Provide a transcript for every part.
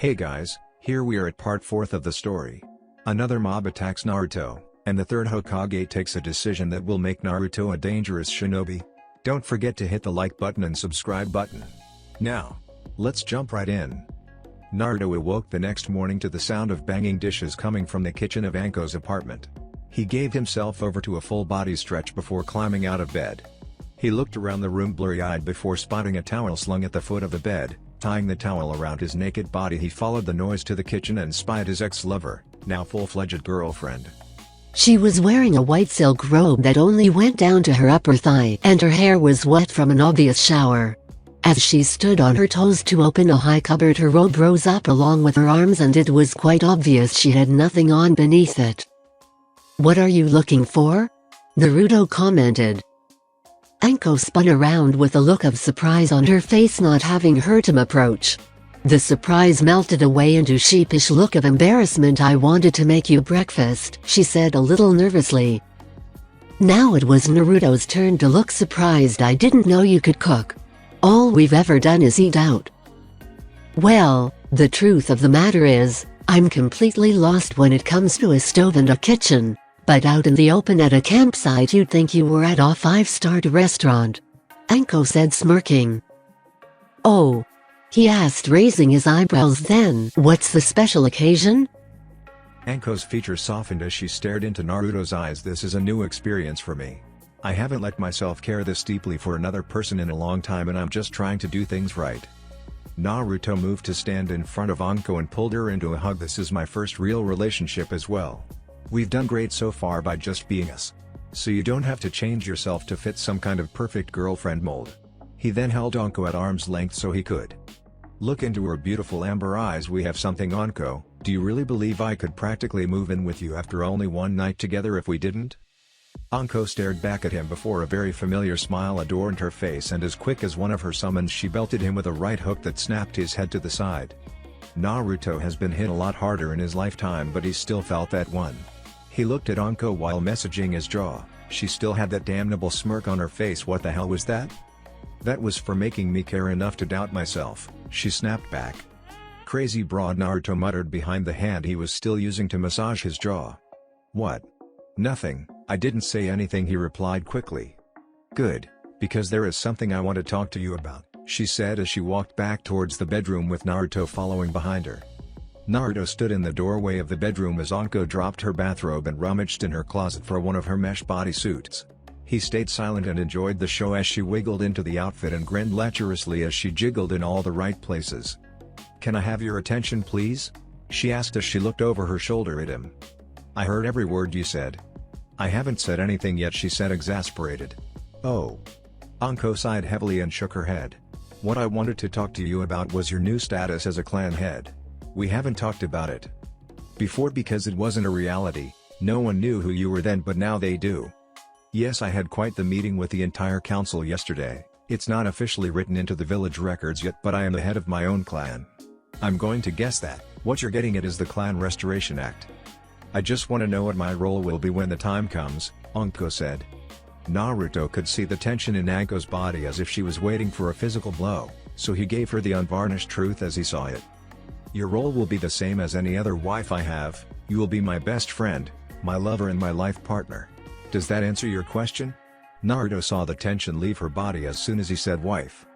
Hey guys, here we are at part 4 of the story. Another mob attacks Naruto, and the third Hokage takes a decision that will make Naruto a dangerous shinobi. Don't forget to hit the like button and subscribe button. Now, let's jump right in. Naruto awoke the next morning to the sound of banging dishes coming from the kitchen of Anko's apartment. He gave himself over to a full body stretch before climbing out of bed. He looked around the room blurry-eyed before spotting a towel slung at the foot of the bed. Tying the towel around his naked body, he followed the noise to the kitchen and spied his ex-lover, now full-fledged girlfriend. She was wearing a white silk robe that only went down to her upper thigh, and her hair was wet from an obvious shower. As she stood on her toes to open a high cupboard, her robe rose up along with her arms, and it was quite obvious she had nothing on beneath it. "What are you looking for?" Naruto commented. Anko spun around with a look of surprise on her face, not having heard him approach. The surprise melted away into a sheepish look of embarrassment. "I wanted to make you breakfast," she said a little nervously. Now it was Naruto's turn to look surprised. "I didn't know you could cook. All we've ever done is eat out." "Well, the truth of the matter is, I'm completely lost when it comes to a stove and a kitchen. But out in the open at a campsite you'd think you were at a 5-star restaurant," Anko said, smirking. "Oh," he asked, raising his eyebrows. "Then, what's the special occasion?" Anko's features softened as she stared into Naruto's eyes. "This is a new experience for me. I haven't let myself care this deeply for another person in a long time, and I'm just trying to do things right." Naruto moved to stand in front of Anko and pulled her into a hug. "This is my first real relationship as well. We've done great so far by just being us. So you don't have to change yourself to fit some kind of perfect girlfriend mold." He then held Anko at arm's length so he could look into her beautiful amber eyes. "We have something, Anko. Do you really believe I could practically move in with you after only one night together if we didn't?" Anko stared back at him before a very familiar smile adorned her face, and as quick as one of her summons she belted him with a right hook that snapped his head to the side. Naruto has been hit a lot harder in his lifetime, but he still felt that one. He looked at Anko while messaging his jaw. She still had that damnable smirk on her face. "What the hell was that?" "That was for making me care enough to doubt myself," she snapped back. "Crazy broad," Naruto muttered behind the hand he was still using to massage his jaw. "What?" "Nothing, I didn't say anything," he replied quickly. "Good, because there is something I want to talk to you about," she said as she walked back towards the bedroom with Naruto following behind her. Naruto stood in the doorway of the bedroom as Anko dropped her bathrobe and rummaged in her closet for one of her mesh bodysuits. He stayed silent and enjoyed the show as she wiggled into the outfit and grinned lecherously as she jiggled in all the right places. "Can I have your attention please?" she asked as she looked over her shoulder at him. "I heard every word you said." "I haven't said anything yet," she said, exasperated. "Oh." Anko sighed heavily and shook her head. "What I wanted to talk to you about was your new status as a clan head. We haven't talked about it before because it wasn't a reality. No one knew who you were then, but now they do." "Yes, I had quite the meeting with the entire council yesterday. It's not officially written into the village records yet, but I am the head of my own clan." "I'm going to guess that what you're getting at is the Clan Restoration Act." "I just want to know what my role will be when the time comes," Anko said. Naruto could see the tension in Anko's body as if she was waiting for a physical blow, so he gave her the unvarnished truth as he saw it. "Your role will be the same as any other wife I have. You will be my best friend, my lover and my life partner. Does that answer your question?" Naruto saw the tension leave her body as soon as he said wife.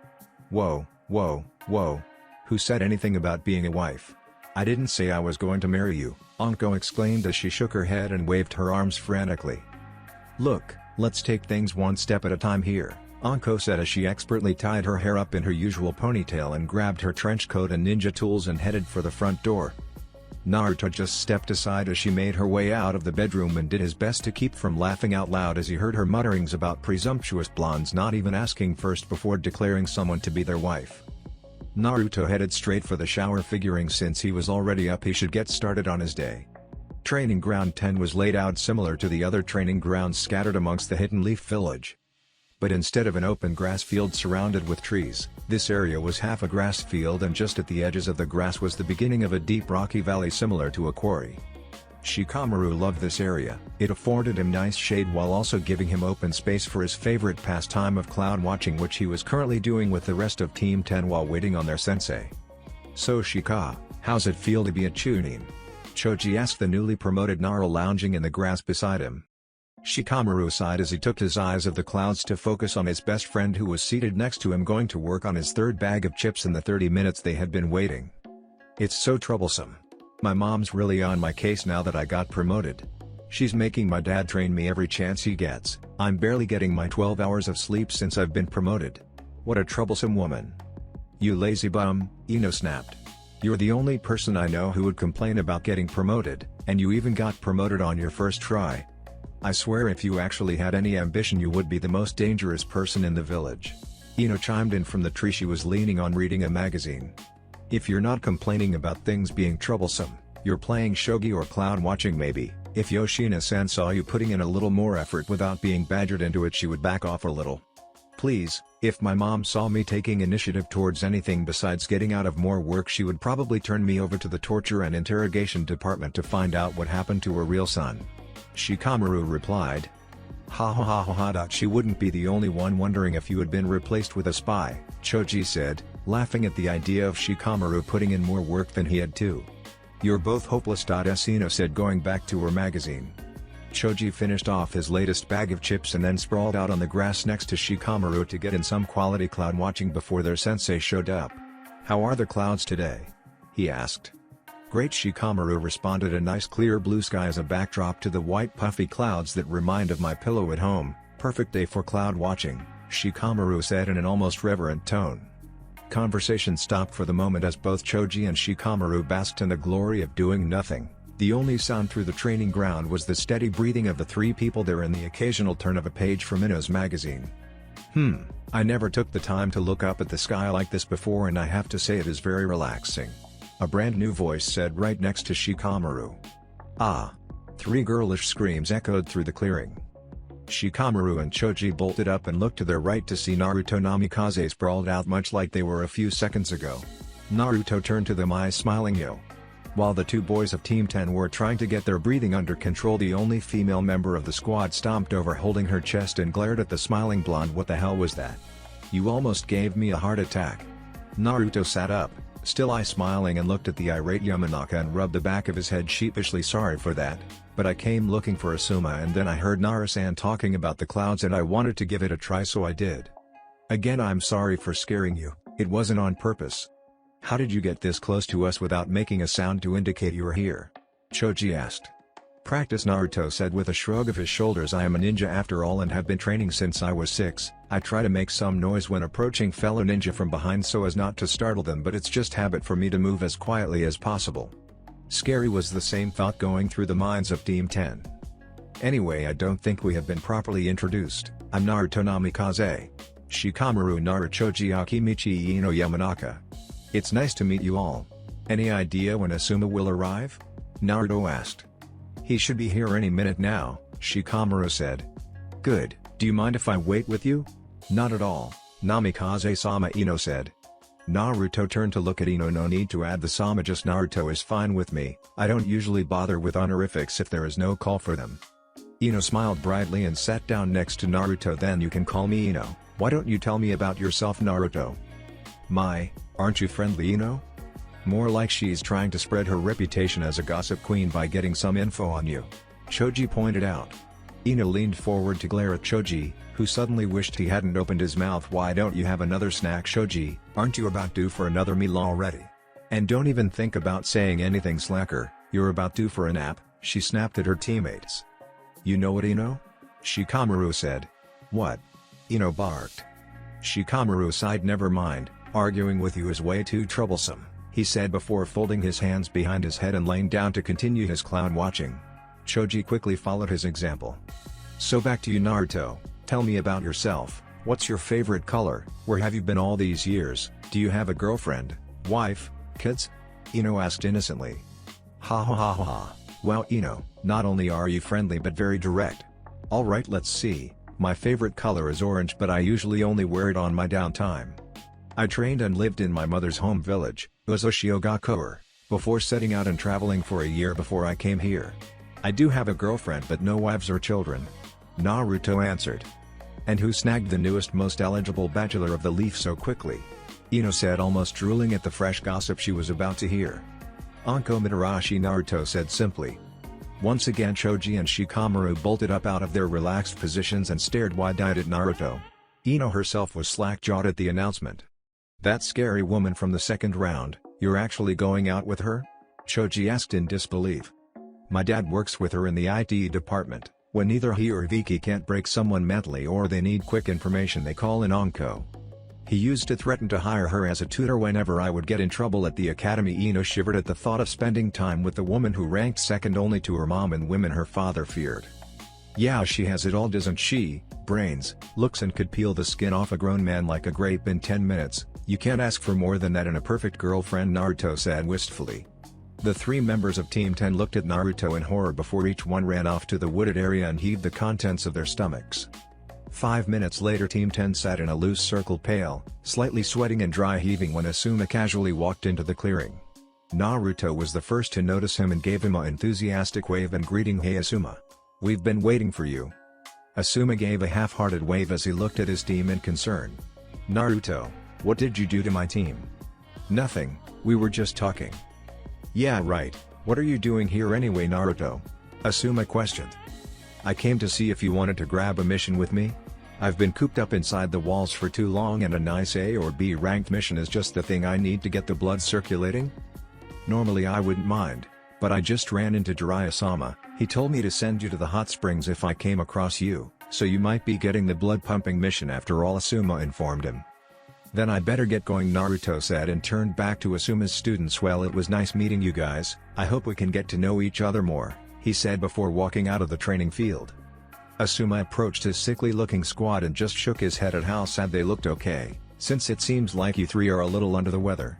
Whoa, whoa, whoa. Who said anything about being a wife? "I didn't say I was going to marry you," Anko exclaimed as she shook her head and waved her arms frantically. "Look, let's take things one step at a time here," Anko said as she expertly tied her hair up in her usual ponytail and grabbed her trench coat and ninja tools and headed for the front door. Naruto just stepped aside as she made her way out of the bedroom and did his best to keep from laughing out loud as he heard her mutterings about presumptuous blondes not even asking first before declaring someone to be their wife. Naruto headed straight for the shower, figuring since he was already up he should get started on his day. Training Ground 10 was laid out similar to the other training grounds scattered amongst the Hidden Leaf Village. But instead of an open grass field surrounded with trees, this area was half a grass field, and just at the edges of the grass was the beginning of a deep rocky valley similar to a quarry. Shikamaru loved this area. It afforded him nice shade while also giving him open space for his favorite pastime of cloud watching, which he was currently doing with the rest of Team 10 while waiting on their sensei. "So Shika, How's it feel to be a Chunin? Choji asked the newly promoted Naru lounging in the grass beside him. Shikamaru sighed as he took his eyes off the clouds to focus on his best friend who was seated next to him going to work on his third bag of chips in the 30 minutes they had been waiting. It's so troublesome. My mom's really on my case now that I got promoted. She's making my dad train me every chance he gets. I'm barely getting my 12 hours of sleep since I've been promoted. What a troublesome woman. You lazy bum, Ino snapped. You're the only person I know who would complain about getting promoted, and you even got promoted on your first try. I swear if you actually had any ambition you would be the most dangerous person in the village. Ino chimed in from the tree she was leaning on reading a magazine. If you're not complaining about things being troublesome, you're playing shogi or clown watching maybe. If Yoshina-san saw you putting in a little more effort without being badgered into it she would back off a little. Please, if my mom saw me taking initiative towards anything besides getting out of more work she would probably turn me over to the torture and interrogation department to find out what happened to her real son. Shikamaru replied. Ha ha ha ha ha. She wouldn't be the only one wondering if you had been replaced with a spy, Choji said, laughing at the idea of Shikamaru putting in more work than he had to. You're both hopeless. Ino said going back to her magazine. Choji finished off his latest bag of chips and then sprawled out on the grass next to Shikamaru to get in some quality cloud watching before their sensei showed up. How are the clouds today? He asked. Great, Shikamaru responded. A nice clear blue sky as a backdrop to the white puffy clouds that remind of my pillow at home. Perfect day for cloud watching, Shikamaru said in an almost reverent tone. Conversation stopped for the moment as both Choji and Shikamaru basked in the glory of doing nothing. The only sound through the training ground was the steady breathing of the three people there and the occasional turn of a page from Ino's magazine. I never took the time to look up at the sky like this before and I have to say it is very relaxing. A brand new voice said right next to Shikamaru. Ah! 3 girlish screams echoed through the clearing. Shikamaru and Choji bolted up and looked to their right to see Naruto Namikaze sprawled out much like they were a few seconds ago. Naruto turned to them, eyes smiling. Yo. While the 2 boys of Team 10 were trying to get their breathing under control, the only female member of the squad stomped over holding her chest and glared at the smiling blonde. What the hell was that? You almost gave me a heart attack. Naruto sat up, still eye smiling, and looked at the irate Yamanaka and rubbed the back of his head sheepishly. Sorry for that, but I came looking for Asuma and then I heard Nara-san talking about the clouds and I wanted to give it a try so I did. Again, I'm sorry for scaring you, it wasn't on purpose. How did you get this close to us without making a sound to indicate you were here? Choji asked. Practice, Naruto said with a shrug of his shoulders. I am a ninja after all and have been training since I was 6. I try to make some noise when approaching fellow ninja from behind so as not to startle them, but it's just habit for me to move as quietly as possible. Scary was the same thought going through the minds of Team 10. Anyway, I don't think we have been properly introduced. I'm Naruto Namikaze. Shikamaru Naru Choji Akimichi Ino Yamanaka. It's nice to meet you all. Any idea when Asuma will arrive? Naruto asked. He should be here any minute now, Shikamaru said. Good, do you mind if I wait with you? Not at all, Namikaze-sama, Ino said. Naruto turned to look at Ino. No need to add the sama, just Naruto is fine with me. I don't usually bother with honorifics if there is no call for them. Ino smiled brightly and sat down next to Naruto. Then you can call me Ino. Why don't you tell me about yourself, Naruto? Aren't you friendly, Ino? More like she's trying to spread her reputation as a gossip queen by getting some info on you. Choji pointed out. Ino leaned forward to glare at Choji, who suddenly wished he hadn't opened his mouth. Why don't you have another snack, Choji? Aren't you about due for another meal already? And don't even think about saying anything, slacker, you're about due for a nap, she snapped at her teammates. You know what, Ino? Shikamaru said. What? Ino barked. Shikamaru sighed. Never mind, arguing with you is way too troublesome, he said before folding his hands behind his head and laying down to continue his clown watching. Choji quickly followed his example. So back to you, Naruto, tell me about yourself. What's your favorite color? Where have you been all these years? Do you have a girlfriend, wife, kids? Ino asked innocently. Ha ha ha ha ha. Wow, Ino, not only are you friendly but very direct. Alright, let's see. My favorite color is orange, but I usually only wear it on my downtime. I trained and lived in my mother's home village, Uzoshiogakuer, before setting out and traveling for a year before I came here. I do have a girlfriend but no wives or children. Naruto answered. And who snagged the newest most eligible bachelor of the leaf so quickly? Ino said, almost drooling at the fresh gossip she was about to hear. Anko Mitarashi, Naruto said simply. Once again Choji and Shikamaru bolted up out of their relaxed positions and stared wide-eyed at Naruto. Ino herself was slack-jawed at the announcement. That scary woman from the second round, you're actually going out with her? Choji asked in disbelief. My dad works with her in the IT department. When either he or Viki can't break someone mentally or they need quick information, they call in Anko. He used to threaten to hire her as a tutor whenever I would get in trouble at the academy. Ino shivered at the thought of spending time with the woman who ranked second only to her mom and women her father feared. Yeah, she has it all, doesn't she? Brains, looks, and could peel the skin off a grown man like a grape in 10 minutes. You can't ask for more than that in a perfect girlfriend, Naruto said wistfully. The three members of Team 10 looked at Naruto in horror before each one ran off to the wooded area and heaved the contents of their stomachs. 5 minutes later Team 10 sat in a loose circle, pale, slightly sweating and dry heaving, when Asuma casually walked into the clearing. Naruto was the first to notice him and gave him an enthusiastic wave and greeting. Hey Asuma. We've been waiting for you. Asuma gave a half-hearted wave as he looked at his team in concern. Naruto, what did you do to my team? Nothing, we were just talking. Yeah right, what are you doing here anyway, Naruto? Asuma questioned. I came to see if you wanted to grab a mission with me? I've been cooped up inside the walls for too long and a nice A or B ranked mission is just the thing I need to get the blood circulating. Normally I wouldn't mind, but I just ran into Jiraiya-sama. He told me to send you to the hot springs if I came across you, so you might be getting the blood pumping mission after all, Asuma informed him. Then I better get going, Naruto said and turned back to Asuma's students. Well, it was nice meeting you guys, I hope we can get to know each other more, he said before walking out of the training field. Asuma approached his sickly-looking squad and just shook his head at how sad they looked. Okay, since it seems like you three are a little under the weather,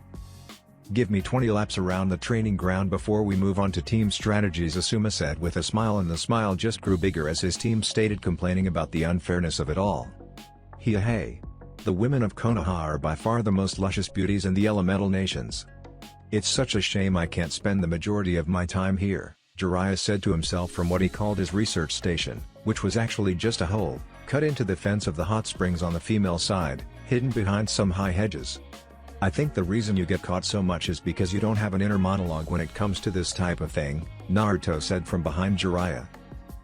give me 20 laps around the training ground before we move on to team strategies, Asuma said with a smile, and the smile just grew bigger as his team stated, complaining about the unfairness of it all. Hey. The women of Konoha are by far the most luscious beauties in the elemental nations. It's such a shame I can't spend the majority of my time here, Jiraiya said to himself from what he called his research station, which was actually just a hole cut into the fence of the hot springs on the female side, hidden behind some high hedges. I think the reason you get caught so much is because you don't have an inner monologue when it comes to this type of thing, Naruto said from behind Jiraiya.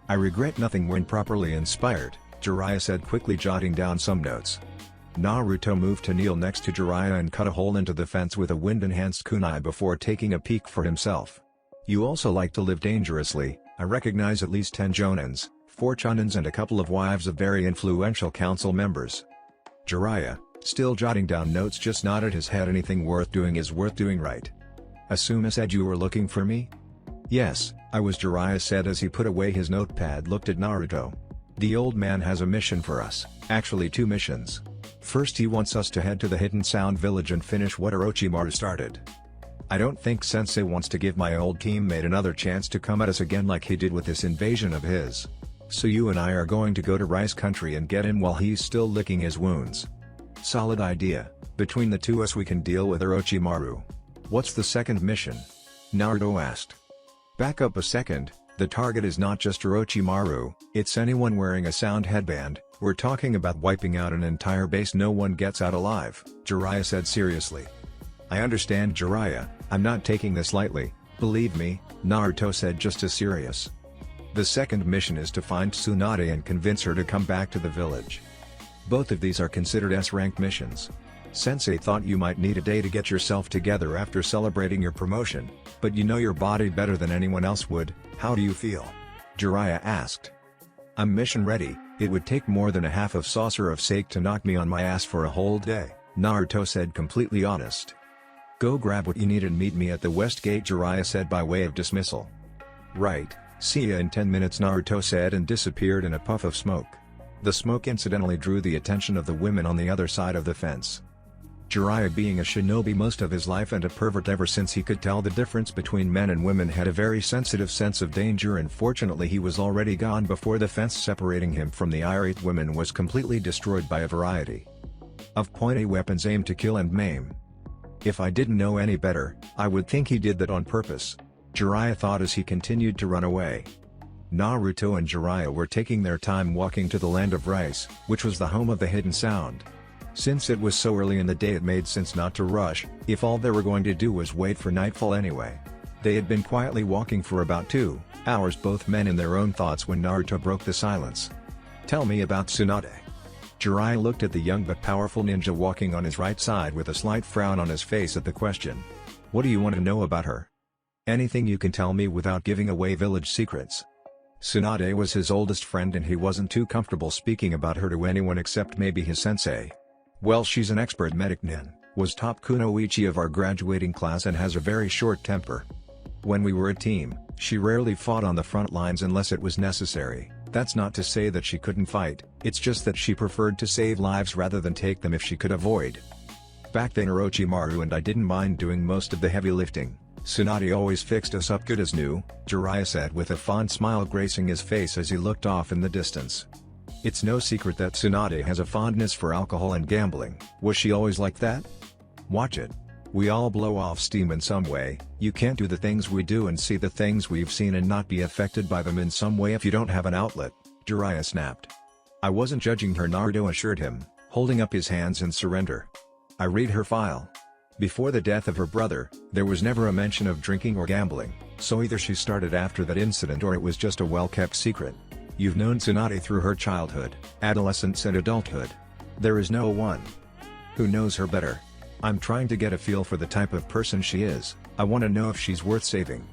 I regret nothing when properly inspired, Jiraiya said, quickly jotting down some notes. Naruto moved to kneel next to Jiraiya and cut a hole into the fence with a wind-enhanced kunai before taking a peek for himself. You also like to live dangerously. I recognize at least 10 jonins, 4 chonins and a couple of wives of very influential council members. Jiraiya, still jotting down notes, just nodded his head. Anything worth doing is worth doing, right? Asuma said. You were looking for me? Yes, I was, Jiraiya said as he put away his notepad. Looked at Naruto. The old man has a mission for us, actually 2 missions. First, he wants us to head to the Hidden Sound Village and finish what Orochimaru started. I don't think Sensei wants to give my old teammate another chance to come at us again like he did with this invasion of his. So you and I are going to go to Rice Country and get him while he's still licking his wounds. Solid idea. Between the two us we can deal with Orochimaru. What's the second mission? Naruto asked. Back up a second, the target is not just Orochimaru, it's anyone wearing a sound headband. We're talking about wiping out an entire base. No one gets out alive, Jiraiya said seriously. I understand, Jiraiya, I'm not taking this lightly, believe me, Naruto said just as serious. The second mission is to find Tsunade and convince her to come back to the village. Both of these are considered S-rank missions. Sensei thought you might need a day to get yourself together after celebrating your promotion, but you know your body better than anyone else would. How do you feel? Jiraiya asked. I'm mission ready. It would take more than a half of saucer of sake to knock me on my ass for a whole day, Naruto said, completely honest. Go grab what you need and meet me at the West Gate, Jiraiya said by way of dismissal. Right, see ya in 10 minutes, Naruto said and disappeared in a puff of smoke. The smoke incidentally drew the attention of the women on the other side of the fence. Jiraiya, being a shinobi most of his life and a pervert ever since he could tell the difference between men and women, had a very sensitive sense of danger, and fortunately he was already gone before the fence separating him from the irate women was completely destroyed by a variety of pointy weapons aimed to kill and maim. If I didn't know any better, I would think he did that on purpose, Jiraiya thought as he continued to run away. Naruto and Jiraiya were taking their time walking to the land of Rice, which was the home of the Hidden Sound. Since it was so early in the day, it made sense not to rush, if all they were going to do was wait for nightfall anyway. They had been quietly walking for about 2 hours, both men in their own thoughts, when Naruto broke the silence. "Tell me about Tsunade." Jiraiya looked at the young but powerful ninja walking on his right side with a slight frown on his face at the question. "What do you want to know about her?" "Anything you can tell me without giving away village secrets." Tsunade was his oldest friend and he wasn't too comfortable speaking about her to anyone except maybe his sensei. "Well, she's an expert medic nin, was top kunoichi of our graduating class and has a very short temper. When we were a team, she rarely fought on the front lines unless it was necessary. That's not to say that she couldn't fight, it's just that she preferred to save lives rather than take them if she could avoid. Back then Orochimaru and I didn't mind doing most of the heavy lifting. Tsunade always fixed us up good as new," Jiraiya said with a fond smile gracing his face as he looked off in the distance. "It's no secret that Tsunade has a fondness for alcohol and gambling. Was she always like that? Watch it. We all blow off steam in some way. You can't do the things we do and see the things we've seen and not be affected by them in some way if you don't have an outlet," Jiraiya snapped. "I wasn't judging her," Naruto assured him, holding up his hands in surrender. "I read her file. Before the death of her brother, there was never a mention of drinking or gambling, so either she started after that incident or it was just a well-kept secret. You've known Tsunade through her childhood, adolescence and adulthood. There is no one who knows her better. I'm trying to get a feel for the type of person she is. I want to know if she's worth saving."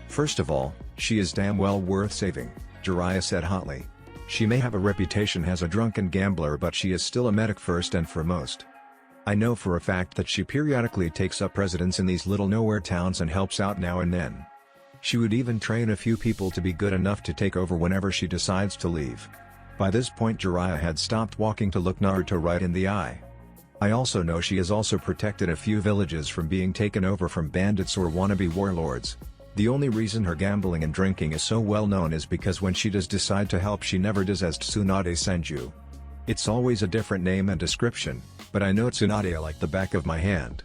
"First of all, she is damn well worth saving," Jiraiya said hotly. "She may have a reputation as a drunken gambler, but she is still a medic first and foremost. I know for a fact that she periodically takes up residence in these little nowhere towns and helps out now and then. She would even train a few people to be good enough to take over whenever she decides to leave." By this point Jiraiya had stopped walking to look Naruto right in the eye. "I also know she has also protected a few villages from being taken over from bandits or wannabe warlords. The only reason her gambling and drinking is so well known is because when she does decide to help she never does as Tsunade Senju. It's always a different name and description, but I know Tsunade like the back of my hand.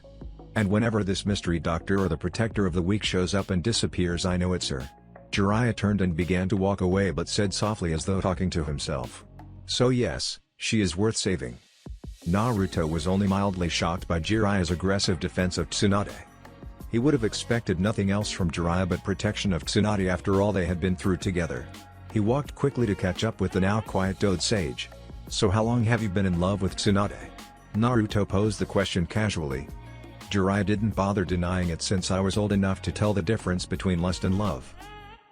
And whenever this mystery doctor or the protector of the weak shows up and disappears, I know it's her." Jiraiya turned and began to walk away but said softly as though talking to himself, "So yes, she is worth saving." Naruto was only mildly shocked by Jiraiya's aggressive defense of Tsunade. He would have expected nothing else from Jiraiya but protection of Tsunade after all they had been through together. He walked quickly to catch up with the now quiet Dode Sage. "So how long have you been in love with Tsunade?" Naruto posed the question casually. Jiraiya didn't bother denying it since I was old enough to tell the difference between lust and love.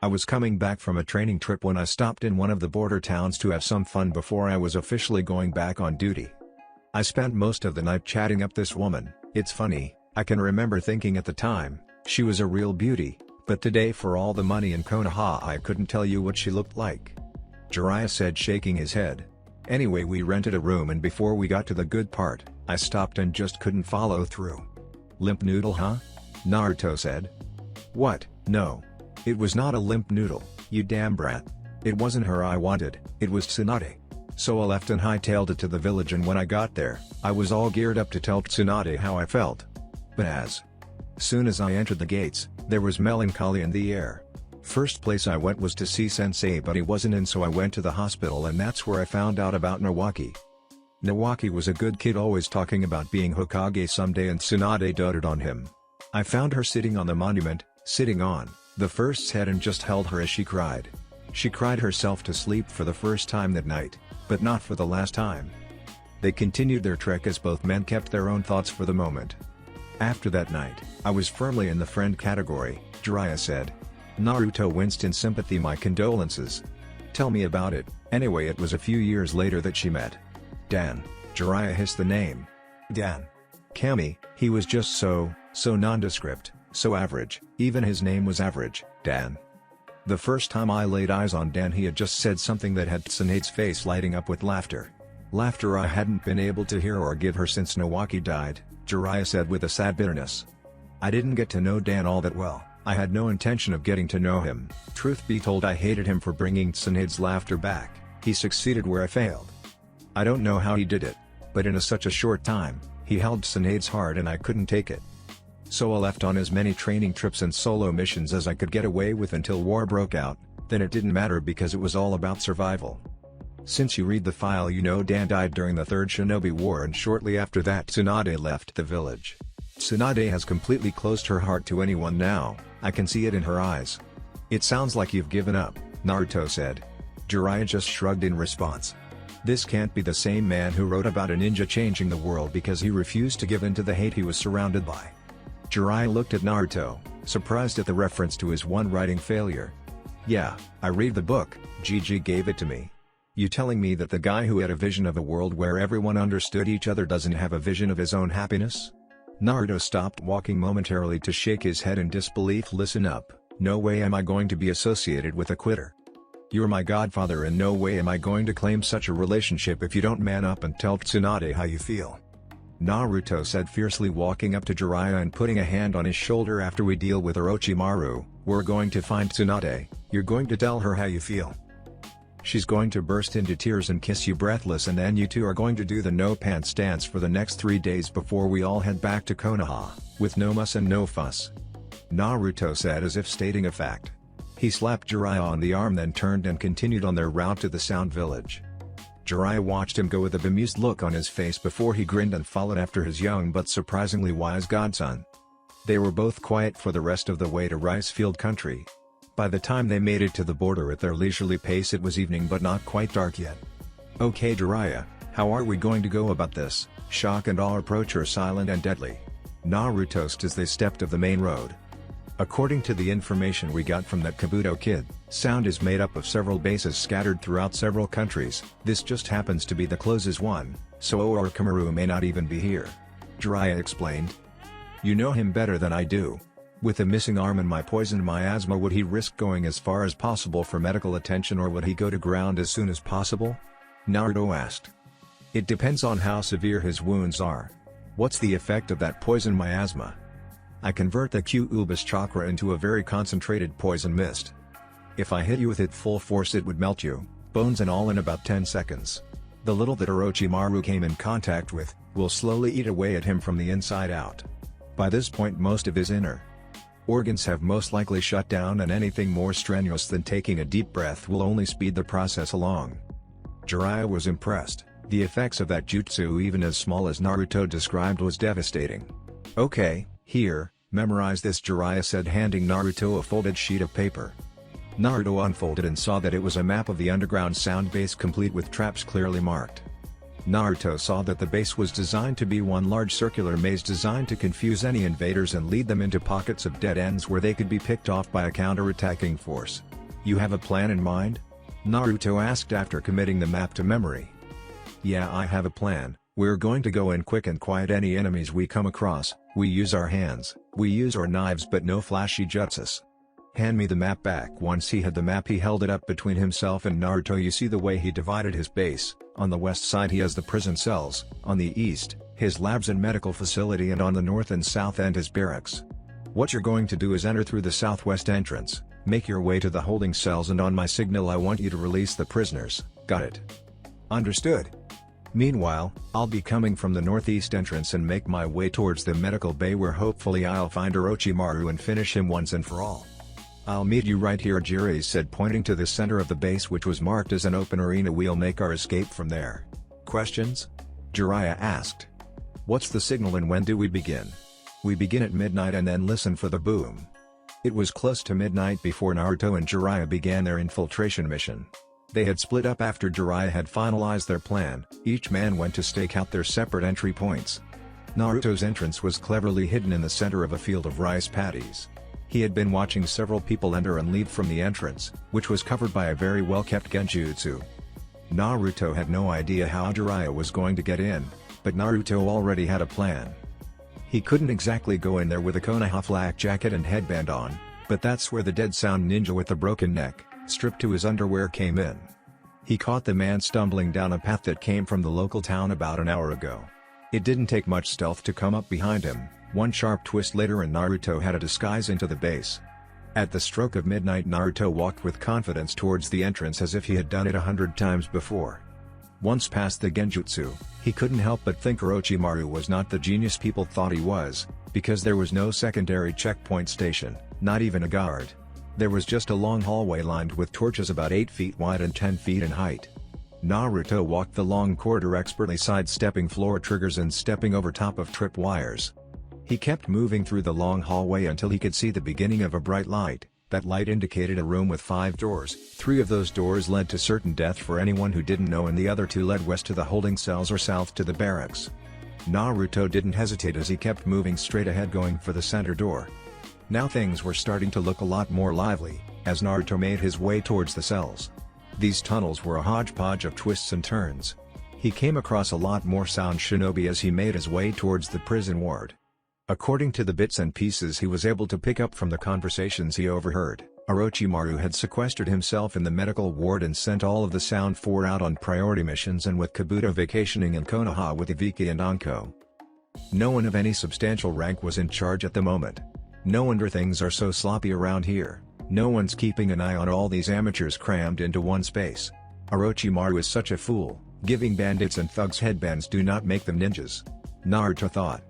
I was coming back from a training trip when I stopped in one of the border towns to have some fun before I was officially going back on duty. I spent most of the night chatting up this woman. It's funny, I can remember thinking at the time, she was a real beauty, but today for all the money in Konoha I couldn't tell you what she looked like," Jiraiya said shaking his head. "Anyway, we rented a room and before we got to the good part, I stopped and just couldn't follow through." "Limp noodle, huh?" Naruto said. "What? No. It was not a limp noodle, you damn brat. It wasn't her I wanted, it was Tsunade. So I left and hightailed it to the village, and when I got there, I was all geared up to tell Tsunade how I felt. But as soon as I entered the gates, there was melancholy in the air. First place I went was to see Sensei, but he wasn't in, so I went to the hospital and that's where I found out about Nawaki. Nawaki was a good kid, always talking about being Hokage someday, and Tsunade doted on him. I found her sitting on the monument, sitting on the first's head, and just held her as she cried. She cried herself to sleep for the first time that night, but not for the last time." They continued their trek as both men kept their own thoughts for the moment. "After that night, I was firmly in the friend category," Jiraiya said. Naruto winced in sympathy. "My condolences. Tell me about it." "Anyway, it was a few years later that she met Dan." Jiraiya hissed the name. "Dan. Kami, he was just so nondescript, so average, even his name was average, Dan. The first time I laid eyes on Dan he had just said something that had Tsunade's face lighting up with laughter. Laughter I hadn't been able to hear or give her since Nawaki died," Jiraiya said with a sad bitterness. "I didn't get to know Dan all that well, I had no intention of getting to know him. Truth be told, I hated him for bringing Tsunade's laughter back. He succeeded where I failed. I don't know how he did it, but in such a short time, he held Tsunade's heart and I couldn't take it. So I left on as many training trips and solo missions as I could get away with until war broke out. Then it didn't matter because it was all about survival. Since you read the file, you know Dan died during the Third Shinobi War, and shortly after that Tsunade left the village. Tsunade has completely closed her heart to anyone now, I can see it in her eyes. It sounds like you've given up, Naruto said. Jiraiya just shrugged in response. This can't be the same man who wrote about a ninja changing the world because he refused to give in to the hate he was surrounded by. Jiraiya looked at Naruto, surprised at the reference to his one writing failure. Yeah, I read the book, Gigi gave it to me. You telling me that the guy who had a vision of a world where everyone understood each other doesn't have a vision of his own happiness? Naruto stopped walking momentarily to shake his head in disbelief. Listen up, no way am I going to be associated with a quitter. You're my godfather and no way am I going to claim such a relationship if you don't man up and tell Tsunade how you feel. Naruto said fiercely, walking up to Jiraiya and putting a hand on his shoulder. After we deal with Orochimaru, we're going to find Tsunade, you're going to tell her how you feel. She's going to burst into tears and kiss you breathless, and then you two are going to do the no pants dance for the next 3 days before we all head back to Konoha, with no muss and no fuss. Naruto said as if stating a fact. He slapped Jiraiya on the arm, then turned and continued on their route to the Sound Village. Jiraiya watched him go with a bemused look on his face before he grinned and followed after his young but surprisingly wise godson. They were both quiet for the rest of the way to Ricefield Country. By the time they made it to the border at their leisurely pace, it was evening but not quite dark yet. Okay Jiraiya, how are we going to go about this? Shock and awe approach her silent and deadly. Naruto asked as they stepped off the main road. According to the information we got from that Kabuto kid, sound is made up of several bases scattered throughout several countries. This just happens to be the closest one, so Orochimaru may not even be here. Jiraiya explained. You know him better than I do. With a missing arm and my poisoned miasma, would he risk going as far as possible for medical attention, or would he go to ground as soon as possible? Naruto asked. It depends on how severe his wounds are. What's the effect of that poison miasma? I convert the Kyuubi's chakra into a very concentrated poison mist. If I hit you with it full force, it would melt you, bones and all, in about 10 seconds. The little that Orochimaru came in contact with, will slowly eat away at him from the inside out. By this point most of his inner organs have most likely shut down, and anything more strenuous than taking a deep breath will only speed the process along. Jiraiya was impressed. The effects of that jutsu, even as small as Naruto described, was devastating. Okay, here, memorize this, Jiraiya said, handing Naruto a folded sheet of paper. Naruto unfolded and saw that it was a map of the underground sound base, complete with traps clearly marked. Naruto saw that the base was designed to be one large circular maze designed to confuse any invaders and lead them into pockets of dead ends where they could be picked off by a counter-attacking force. You have a plan in mind? Naruto asked after committing the map to memory. Yeah, I have a plan. We're going to go in quick and quiet any enemies we come across. We use our hands, we use our knives, but no flashy jutsus. Hand me the map back. Once he had the map, he held it up between himself and Naruto. You see the way he divided his base? On the west side he has the prison cells, on the east, his labs and medical facility, and on the north and south end his barracks. What you're going to do is enter through the southwest entrance, make your way to the holding cells, and on my signal I want you to release the prisoners. Got it? Understood. Meanwhile, I'll be coming from the northeast entrance and make my way towards the medical bay, where hopefully I'll find Orochimaru and finish him once and for all. I'll meet you right here, Jiraiya said, pointing to the center of the base, which was marked as an open arena. We'll make our escape from there. Questions? Jiraiya asked. What's the signal and when do we begin? We begin at midnight and then listen for the boom. It was close to midnight before Naruto and Jiraiya began their infiltration mission. They had split up after Jiraiya had finalized their plan. Each man went to stake out their separate entry points. Naruto's entrance was cleverly hidden in the center of a field of rice paddies. He had been watching several people enter and leave from the entrance, which was covered by a very well-kept genjutsu. Naruto had no idea how Jiraiya was going to get in, but Naruto already had a plan. He couldn't exactly go in there with a Konoha flak jacket and headband on, but that's where the dead sound ninja with the broken neck, stripped to his underwear, came in. He caught the man stumbling down a path that came from the local town about an hour ago. It didn't take much stealth to come up behind him. One sharp twist later and Naruto had a disguise into the base. At the stroke of midnight, Naruto walked with confidence towards the entrance as if he had done it 100 times before. Once past the genjutsu, he couldn't help but think Orochimaru was not the genius people thought he was, because there was no secondary checkpoint station, not even a guard. There was just a long hallway lined with torches about 8 feet wide and 10 feet in height. Naruto walked the long corridor, expertly sidestepping floor triggers and stepping over top of trip wires. He kept moving through the long hallway until he could see the beginning of a bright light. That light indicated a room with 5 doors. 3 of those doors led to certain death for anyone who didn't know, and the other 2 led west to the holding cells or south to the barracks. Naruto didn't hesitate as he kept moving straight ahead, going for the center door. Now things were starting to look a lot more lively, as Naruto made his way towards the cells. These tunnels were a hodgepodge of twists and turns. He came across a lot more sound shinobi as he made his way towards the prison ward. According to the bits and pieces he was able to pick up from the conversations he overheard, Orochimaru had sequestered himself in the medical ward and sent all of the Sound 4 out on priority missions, and with Kabuto vacationing in Konoha with Ibiki and Anko. No one of any substantial rank was in charge at the moment. No wonder things are so sloppy around here. No one's keeping an eye on all these amateurs crammed into one space. Orochimaru is such a fool. Giving bandits and thugs headbands do not make them ninjas. Naruto thought.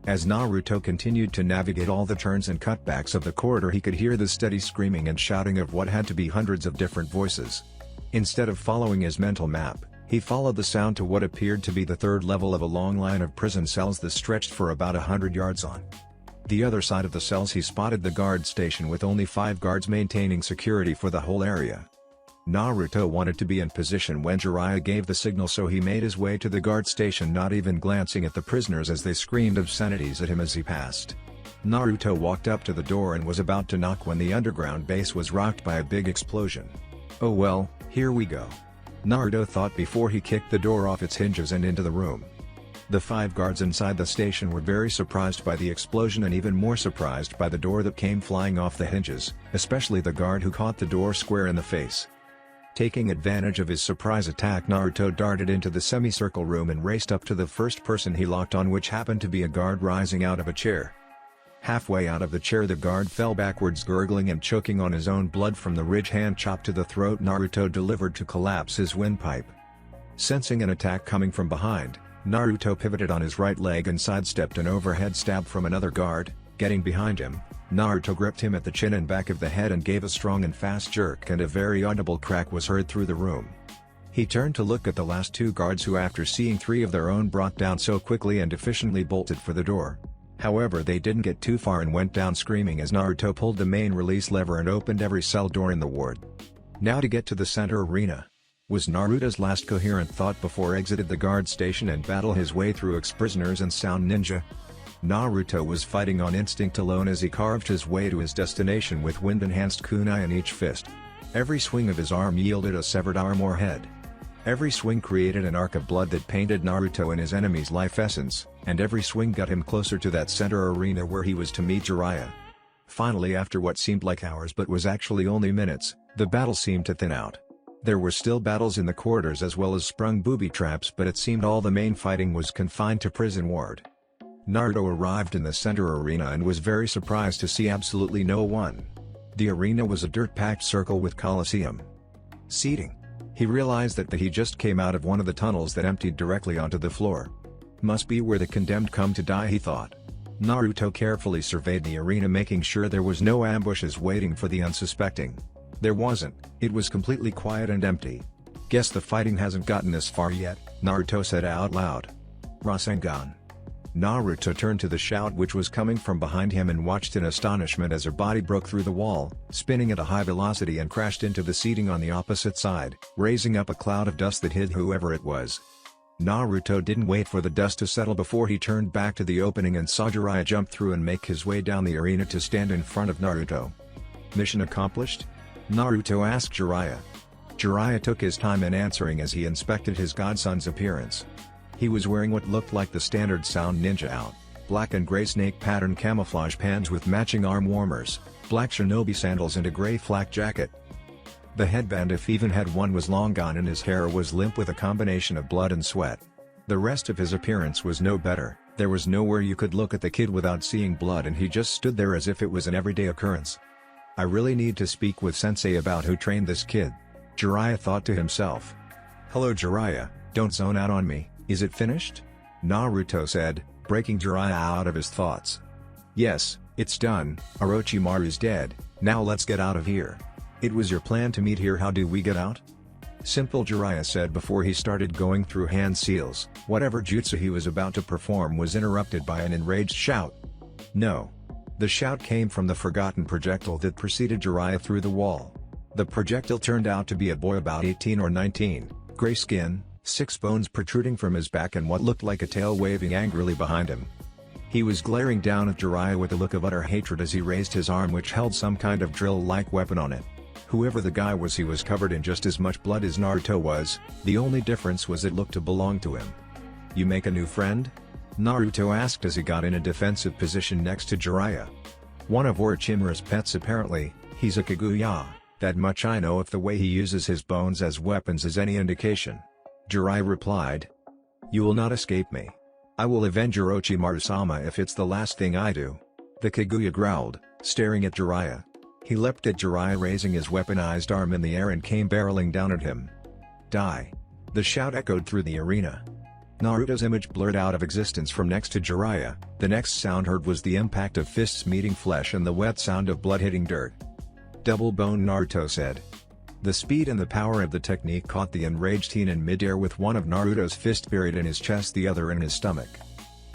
As Naruto continued to navigate all the turns and cutbacks of the corridor, he could hear the steady screaming and shouting of what had to be hundreds of different voices. Instead of following his mental map, he followed the sound to what appeared to be the 3rd level of a long line of prison cells that stretched for about 100 yards on. The other side of the cells he spotted the guard station with only 5 guards maintaining security for the whole area. Naruto wanted to be in position when Jiraiya gave the signal, so he made his way to the guard station, not even glancing at the prisoners as they screamed obscenities at him as he passed. Naruto walked up to the door and was about to knock when the underground base was rocked by a big explosion. Oh well, here we go. Naruto thought before he kicked the door off its hinges and into the room. The 5 guards inside the station were very surprised by the explosion and even more surprised by the door that came flying off the hinges, especially the guard who caught the door square in the face. Taking advantage of his surprise attack, Naruto darted into the semicircle room and raced up to the first person he locked on, which happened to be a guard rising out of a chair. Halfway out of the chair, the guard fell backwards, gurgling and choking on his own blood from the ridge hand chop to the throat Naruto delivered to collapse his windpipe. Sensing an attack coming from behind, Naruto pivoted on his right leg and sidestepped an overhead stab from another guard. Getting behind him, Naruto gripped him at the chin and back of the head and gave a strong and fast jerk, and a very audible crack was heard through the room. He turned to look at the last 2 guards who, after seeing 3 of their own brought down so quickly and efficiently, bolted for the door. However, they didn't get too far and went down screaming as Naruto pulled the main release lever and opened every cell door in the ward. Now to get to the center arena, was Naruto's last coherent thought before exited the guard station and battle his way through ex-prisoners and sound ninja. Naruto was fighting on instinct alone as he carved his way to his destination with wind-enhanced kunai in each fist. Every swing of his arm yielded a severed arm or head. Every swing created an arc of blood that painted Naruto in his enemy's life essence, and every swing got him closer to that center arena where he was to meet Jiraiya. Finally, after what seemed like hours but was actually only minutes, the battle seemed to thin out. There were still battles in the corridors as well as sprung booby traps, but it seemed all the main fighting was confined to prison ward. Naruto arrived in the center arena and was very surprised to see absolutely no one. The arena was a dirt-packed circle with coliseum seating. He realized that he just came out of one of the tunnels that emptied directly onto the floor. Must be where the condemned come to die, he thought. Naruto carefully surveyed the arena, making sure there was no ambushes waiting for the unsuspecting. There wasn't. It was completely quiet and empty. Guess the fighting hasn't gotten this far yet, Naruto said out loud. Rasengan. Naruto turned to the shout which was coming from behind him and watched in astonishment as her body broke through the wall, spinning at a high velocity, and crashed into the seating on the opposite side, raising up a cloud of dust that hid whoever it was. Naruto didn't wait for the dust to settle before he turned back to the opening and saw Jiraiya jump through and make his way down the arena to stand in front of Naruto. Mission accomplished? Naruto asked Jiraiya. Jiraiya took his time in answering as he inspected his godson's appearance. He was wearing what looked like the standard sound ninja out, black and gray snake pattern camouflage pants with matching arm warmers, black shinobi sandals and a gray flak jacket. The headband, if even had one, was long gone and his hair was limp with a combination of blood and sweat. The rest of his appearance was no better. There was nowhere you could look at the kid without seeing blood, and he just stood there as if it was an everyday occurrence. I really need to speak with Sensei about who trained this kid, Jiraiya thought to himself. Hello Jiraiya, don't zone out on me. Is it finished? Naruto said, breaking Jiraiya out of his thoughts. Yes, it's done. Orochimaru's dead. Now let's get out of here. It was your plan to meet here. How do we get out? Simple, Jiraiya said before he started going through hand seals. Whatever jutsu he was about to perform was interrupted by an enraged shout. No. The shout came from the forgotten projectile that preceded Jiraiya through the wall. The projectile turned out to be a boy about 18 or 19, gray skin, 6 bones protruding from his back and what looked like a tail waving angrily behind him. He was glaring down at Jiraiya with a look of utter hatred as he raised his arm which held some kind of drill-like weapon on it. Whoever the guy was, he was covered in just as much blood as Naruto was, the only difference was it looked to belong to him. "You make a new friend?" Naruto asked as he got in a defensive position next to Jiraiya. "One of Orochimaru's pets apparently, he's a Kaguya, that much I know if the way he uses his bones as weapons is any indication." Jiraiya replied. "You will not escape me. I will avenge Orochimaru-sama if it's the last thing I do." The Kaguya growled, staring at Jiraiya. He leapt at Jiraiya raising his weaponized arm in the air and came barreling down at him. "Die!" The shout echoed through the arena. Naruto's image blurred out of existence from next to Jiraiya. The next sound heard was the impact of fists meeting flesh and the wet sound of blood hitting dirt. "Double bone," Naruto said. The speed and the power of the technique caught the enraged teen in midair with one of Naruto's fists buried in his chest, the other in his stomach.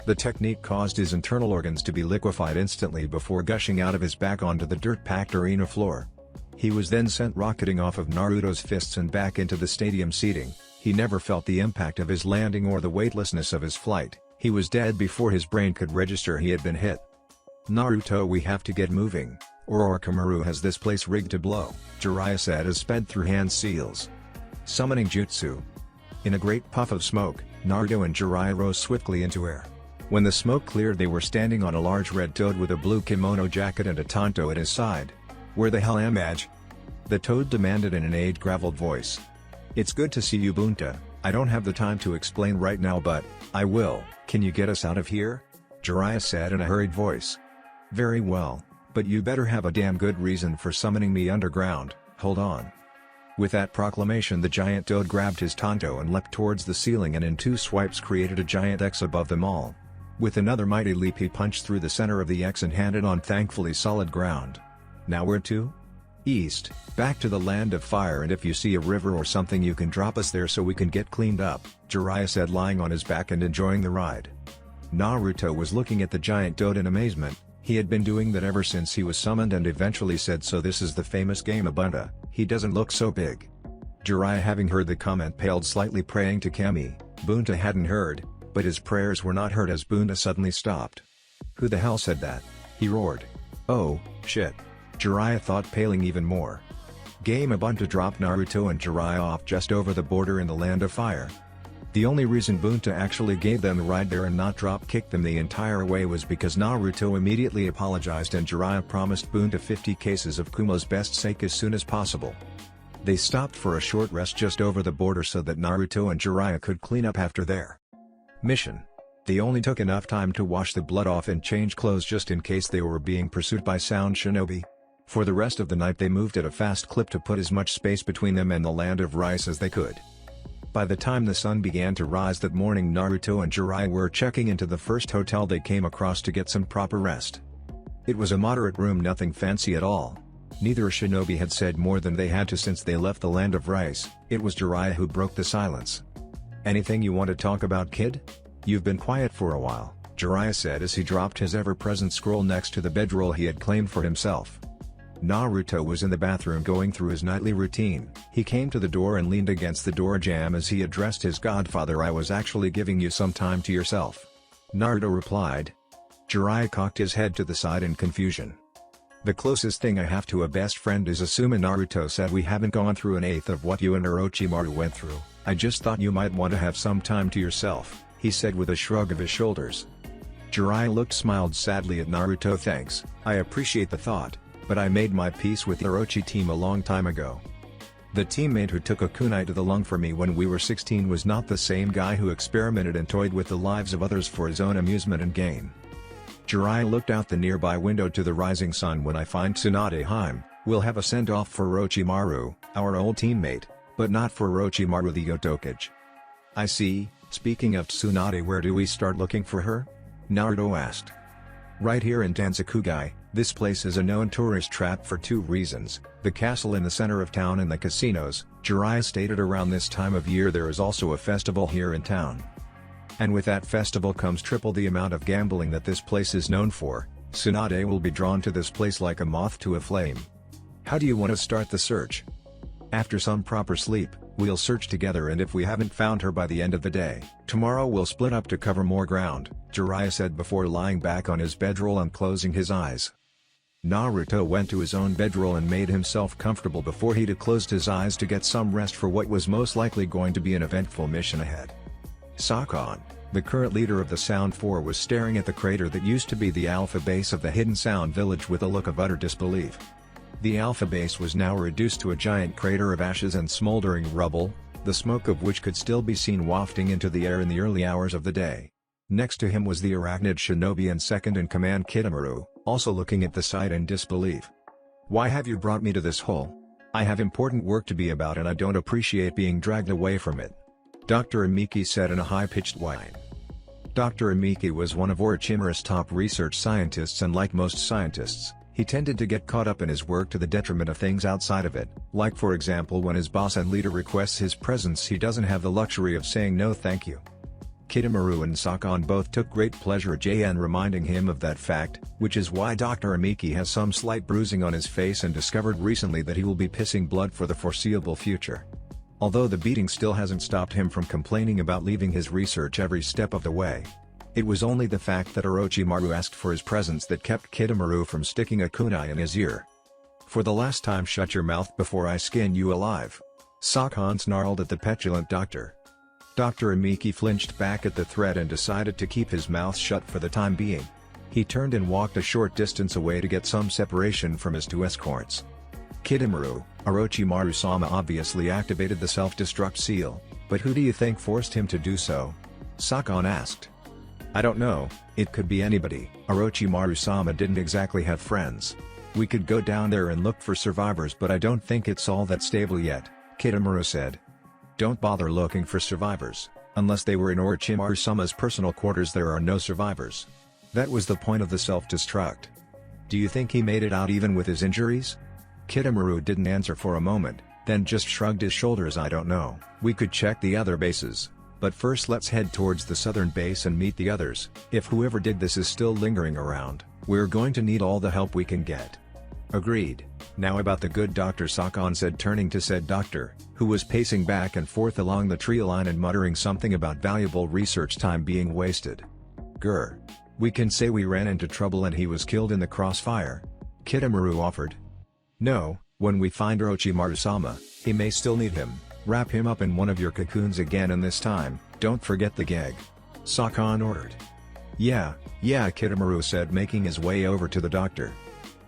The technique caused his internal organs to be liquefied instantly before gushing out of his back onto the dirt-packed arena floor. He was then sent rocketing off of Naruto's fists and back into the stadium seating. He never felt the impact of his landing or the weightlessness of his flight. He was dead before his brain could register he had been hit. "Naruto, we have to get moving, or Orochimaru has this place rigged to blow," Jiraiya said as sped through hand seals. Summoning jutsu. In a great puff of smoke, Naruto and Jiraiya rose swiftly into air. When the smoke cleared, they were standing on a large red toad with a blue kimono jacket and a tanto at his side. "Where the hell am I?" the toad demanded in an graveled voice. "It's good to see you, Bunta. I don't have the time to explain right now, but I will. Can you get us out of here?" Jiraiya said in a hurried voice. "Very well, but you better have a damn good reason for summoning me underground. Hold on." With that proclamation, the giant toad grabbed his tanto and leapt towards the ceiling and in 2 swipes created a giant X above them all. With another mighty leap he punched through the center of the X and handed on thankfully solid ground. "Now where to?" "East, back to the land of fire, and if you see a river or something you can drop us there so we can get cleaned up," Jiraiya said, lying on his back and enjoying the ride. Naruto was looking at the giant toad in amazement. He had been doing that ever since he was summoned and eventually said, "So this is the famous game of Bunta, he doesn't look so big." Jiraiya, having heard the comment, paled slightly, praying to Kami. Bunta hadn't heard, but his prayers were not heard as Bunta suddenly stopped. "Who the hell said that?" he roared. "Oh, shit." Jiraiya thought, paling even more. Game of Bunta dropped Naruto and Jiraiya off just over the border in the land of fire. The only reason Bunta actually gave them the ride there and not drop-kicked them the entire way was because Naruto immediately apologized and Jiraiya promised Bunta 50 cases of Kumo's best sake as soon as possible. They stopped for a short rest just over the border so that Naruto and Jiraiya could clean up after their mission. They only took enough time to wash the blood off and change clothes just in case they were being pursued by sound shinobi. For the rest of the night they moved at a fast clip to put as much space between them and the land of rice as they could. By the time the sun began to rise that morning, Naruto and Jiraiya were checking into the first hotel they came across to get some proper rest. It was a moderate room, nothing fancy at all. Neither shinobi had said more than they had to since they left the land of rice. It was Jiraiya who broke the silence. "Anything you want to talk about, kid? You've been quiet for a while," Jiraiya said as he dropped his ever-present scroll next to the bedroll he had claimed for himself. Naruto was in the bathroom going through his nightly routine. He came to the door and leaned against the door jamb as he addressed his godfather. "I was actually giving you some time to yourself," Naruto replied. Jiraiya cocked his head to the side in confusion. "The closest thing I have to a best friend is Asuma," Naruto said. "We haven't gone through an eighth of what you and Orochimaru went through. I just thought you might want to have some time to yourself," he said with a shrug of his shoulders. Jiraiya smiled sadly at Naruto. "Thanks, I appreciate the thought, but I made my peace with the Orochi team a long time ago. The teammate who took a kunai to the lung for me when we were 16 was not the same guy who experimented and toyed with the lives of others for his own amusement and gain." Jiraiya looked out the nearby window to the rising sun. "When I find Tsunade Heim, we'll have a send-off for Orochimaru, our old teammate, but not for Orochimaru the Hokage." "I see. Speaking of Tsunade, where do we start looking for her?" Naruto asked. "Right here in Danzakugai. This place is a known tourist trap for 2 reasons, the castle in the center of town and the casinos," Jiraiya stated. "Around this time of year there is also a festival here in town. And with that festival comes triple the amount of gambling that this place is known for. Tsunade will be drawn to this place like a moth to a flame. How do you want to start the search? After some proper sleep, we'll search together, and if we haven't found her by the end of the day, tomorrow we'll split up to cover more ground, Jiraiya said before lying back on his bedroll and closing his eyes. Naruto went to his own bedroll and made himself comfortable before he closed his eyes to get some rest for what was most likely going to be an eventful mission ahead. Sakon, the current leader of the Sound 4, was staring at the crater that used to be the Alpha Base of the Hidden Sound Village with a look of utter disbelief. The Alpha Base was now reduced to a giant crater of ashes and smoldering rubble, the smoke of which could still be seen wafting into the air in the early hours of the day. Next to him was the arachnid Shinobi and second-in-command Kitamura, also looking at the sight in disbelief. "Why have you brought me to this hole? I have important work to be about and I don't appreciate being dragged away from it," Dr. Umiki said in a high-pitched whine. Dr. Umiki was one of Orochimaru's top research scientists, and like most scientists, he tended to get caught up in his work to the detriment of things outside of it, like for example when his boss and leader requests his presence he doesn't have the luxury of saying no thank you. Kitamura and Sakon both took great pleasure at JN reminding him of that fact, which is why Dr. Umiki has some slight bruising on his face and discovered recently that he will be pissing blood for the foreseeable future. Although the beating still hasn't stopped him from complaining about leaving his research every step of the way. It was only the fact that Orochimaru asked for his presence that kept Kitamura from sticking a kunai in his ear. "For the last time, shut your mouth before I skin you alive," Sakon snarled at the petulant doctor. Dr. Umiki flinched back at the threat and decided to keep his mouth shut for the time being. He turned and walked a short distance away to get some separation from his two escorts. Kitamura, Orochimaru-sama obviously activated the self-destruct seal, but who do you think forced him to do so? Sakon asked. "I don't know, it could be anybody. Orochimaru-sama didn't exactly have friends. We could go down there and look for survivors, but I don't think it's all that stable yet," Kitamura said. "Don't bother looking for survivors, unless they were in Orochimaru-sama's personal quarters. There are no survivors. That was the point of the self-destruct. Do you think he made it out even with his injuries?" Kitamura didn't answer for a moment, then just shrugged his shoulders. "I don't know. We could check the other bases. But first let's head towards the southern base and meet the others. If whoever did this is still lingering around, we're going to need all the help we can get." "Agreed. Now about the good doctor," Sakon said, turning to said doctor, who was pacing back and forth along the tree line and muttering something about valuable research time being wasted. "Grr. We can say we ran into trouble and he was killed in the crossfire," Kitamura offered. "No, when we find Orochimaru-sama, he may still need him. Wrap him up in one of your cocoons again, and this time, don't forget the gag," Sakon ordered. Yeah, Kitamura said, making his way over to the doctor.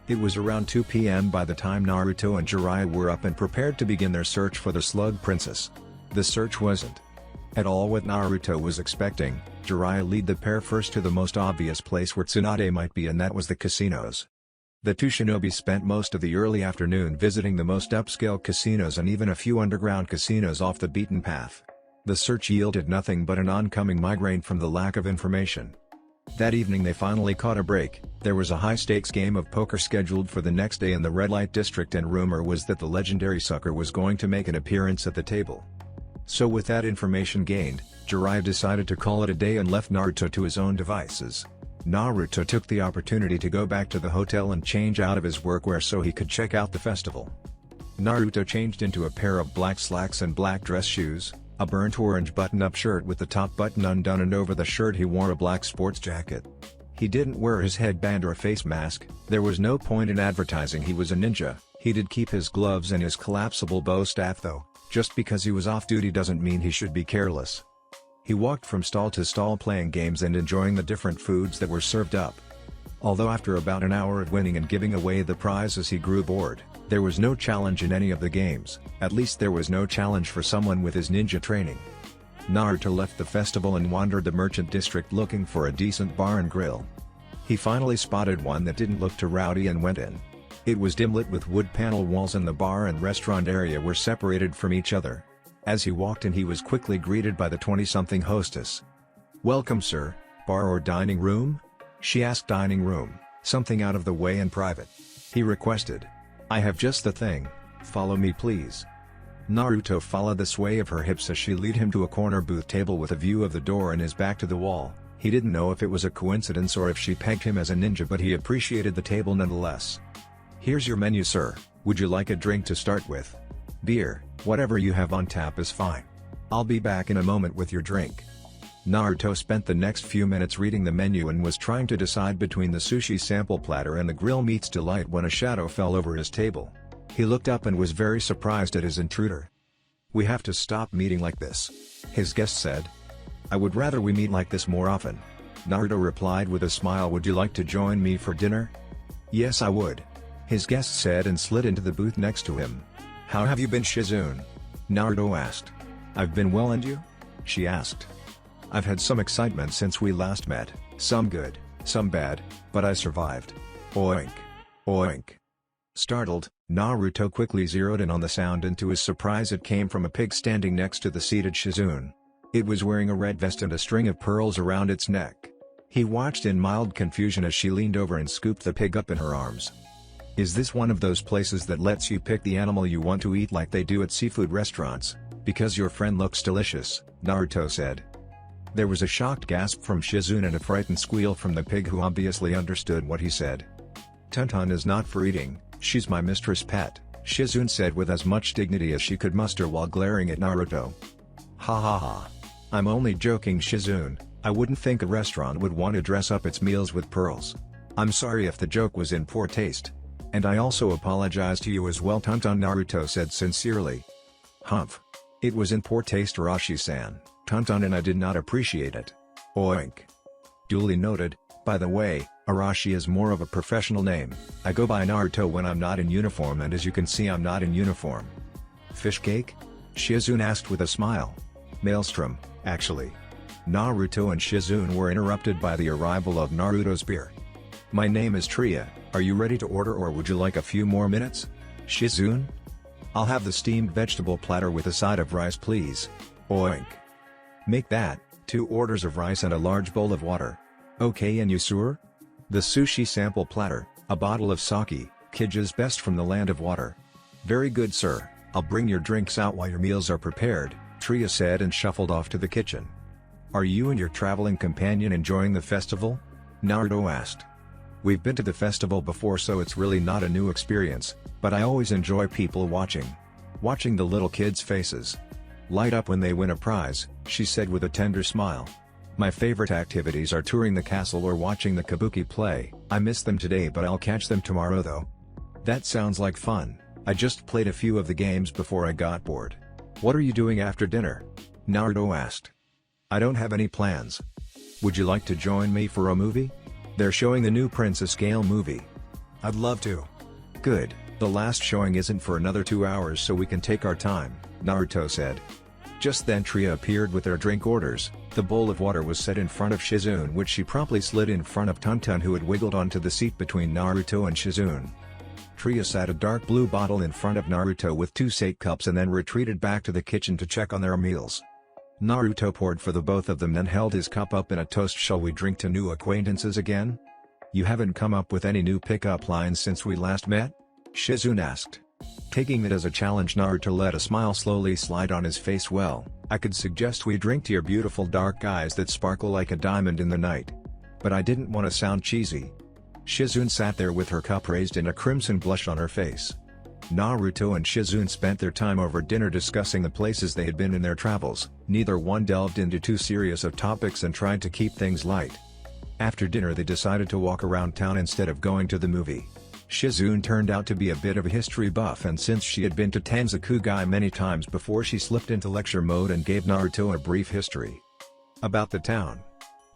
It was around 2 p.m. by the time Naruto and Jiraiya were up and prepared to begin their search for the Slug Princess. The search wasn't at all what Naruto was expecting. Jiraiya led the pair first to the most obvious place where Tsunade might be, and that was the casinos. The two shinobi spent most of the early afternoon visiting the most upscale casinos and even a few underground casinos off the beaten path. The search yielded nothing but an oncoming migraine from the lack of information. That evening they finally caught a break. There was a high-stakes game of poker scheduled for the next day in the red light district, and rumor was that the legendary sucker was going to make an appearance at the table. So with that information gained, Jiraiya decided to call it a day and left Naruto to his own devices. Naruto took the opportunity to go back to the hotel and change out of his workwear so he could check out the festival. Naruto changed into a pair of black slacks and black dress shoes, a burnt orange button-up shirt with the top button undone, and over the shirt he wore a black sports jacket. He didn't wear his headband or a face mask. There was no point in advertising he was a ninja. He did keep his gloves and his collapsible bow staff though. Just because he was off duty doesn't mean he should be careless. He walked from stall to stall playing games and enjoying the different foods that were served up. Although after about an hour of winning and giving away the prizes he grew bored, there was no challenge in any of the games. At least there was no challenge for someone with his ninja training. Naruto left the festival and wandered the merchant district looking for a decent bar and grill. He finally spotted one that didn't look too rowdy and went in. It was dim-lit with wood panel walls, and the bar and restaurant area were separated from each other. As he walked in he was quickly greeted by the 20-something hostess. "Welcome sir, bar or dining room?" she asked. "Dining room, something out of the way and private," he requested. "I have just the thing, follow me please." Naruto followed the sway of her hips as she led him to a corner booth table with a view of the door and his back to the wall. He didn't know if it was a coincidence or if she pegged him as a ninja, but he appreciated the table nonetheless. "Here's your menu, sir. Would you like a drink to start with?" "Beer, whatever you have on tap is fine. I'll be back in a moment with your drink." Naruto spent the next few minutes reading the menu and was trying to decide between the sushi sample platter and the grill meats delight when a shadow fell over his table. He looked up and was very surprised at his intruder. "We have to stop meeting like this," his guest said. "I would rather we meet like this more often." Naruto replied with a smile. "Would you like to join me for dinner?" "Yes, I would," his guest said and slid into the booth next to him. "How have you been, Shizune?" Naruto asked. "I've been well, and you?" she asked. "I've had some excitement since we last met, some good, some bad, but I survived. Oink. Oink." Startled, Naruto quickly zeroed in on the sound, and to his surprise it came from a pig standing next to the seated Shizune. It was wearing a red vest and a string of pearls around its neck. He watched in mild confusion as she leaned over and scooped the pig up in her arms. "Is this one of those places that lets you pick the animal you want to eat like they do at seafood restaurants? Because your friend looks delicious," Naruto said. There was a shocked gasp from Shizune and a frightened squeal from the pig, who obviously understood what he said. "Tonton is not for eating, she's my mistress' pet," Shizune said with as much dignity as she could muster while glaring at Naruto. "Ha ha ha. I'm only joking, Shizune. I wouldn't think a restaurant would want to dress up its meals with pearls. I'm sorry if the joke was in poor taste. And I also apologize to you as well, Tonton," Naruto said sincerely. "Humph. It was in poor taste, Arashi-san, Tonton, and I did not appreciate it. Oink." "Duly noted. By the way, Arashi is more of a professional name. I go by Naruto when I'm not in uniform, and as you can see I'm not in uniform." "Fish cake?" Shizune asked with a smile. "Maelstrom, actually." Naruto and Shizune were interrupted by the arrival of Naruto's beer. "My name is Tria, are you ready to order, or would you like a few more minutes?" "Shizune? I'll have the steamed vegetable platter with a side of rice, please." "Oink. Make that, 2 orders of rice and a large bowl of water." "Okay, and you, sir?" "The sushi sample platter, a bottle of sake, Hokage's best from the land of water." "Very good, sir. I'll bring your drinks out while your meals are prepared," Tria said and shuffled off to the kitchen. "Are you and your traveling companion enjoying the festival?" Naruto asked. "We've been to the festival before, so it's really not a new experience, but I always enjoy people watching the little kids' faces light up when they win a prize," she said with a tender smile. "My favorite activities are touring the castle or watching the kabuki play. I missed them today, but I'll catch them tomorrow though." "That sounds like fun. I just played a few of the games before I got bored." "What are you doing after dinner?" Naruto asked. "I don't have any plans. Would you like to join me for a movie? They're showing the new Princess Gale movie." "I'd love to." "Good, the last showing isn't for another 2 hours, so we can take our time," Naruto said. Just then Tria appeared with their drink orders. The bowl of water was set in front of Shizune, which she promptly slid in front of Tonton, who had wiggled onto the seat between Naruto and Shizune. Tria sat a dark blue bottle in front of Naruto with 2 sake cups and then retreated back to the kitchen to check on their meals. Naruto poured for the both of them, then held his cup up in a toast. "Shall we drink to new acquaintances again? You haven't come up with any new pickup lines since we last met?" Shizune asked. Taking it as a challenge, Naruto let a smile slowly slide on his face. "Well, I could suggest we drink to your beautiful dark eyes that sparkle like a diamond in the night. But I didn't want to sound cheesy." Shizune sat there with her cup raised and a crimson blush on her face. Naruto and Shizune spent their time over dinner discussing the places they had been in their travels. Neither one delved into too serious of topics and tried to keep things light. After dinner they decided to walk around town instead of going to the movie. Shizune turned out to be a bit of a history buff, and since she had been to Tanzakugai many times before, she slipped into lecture mode and gave Naruto a brief history about the town.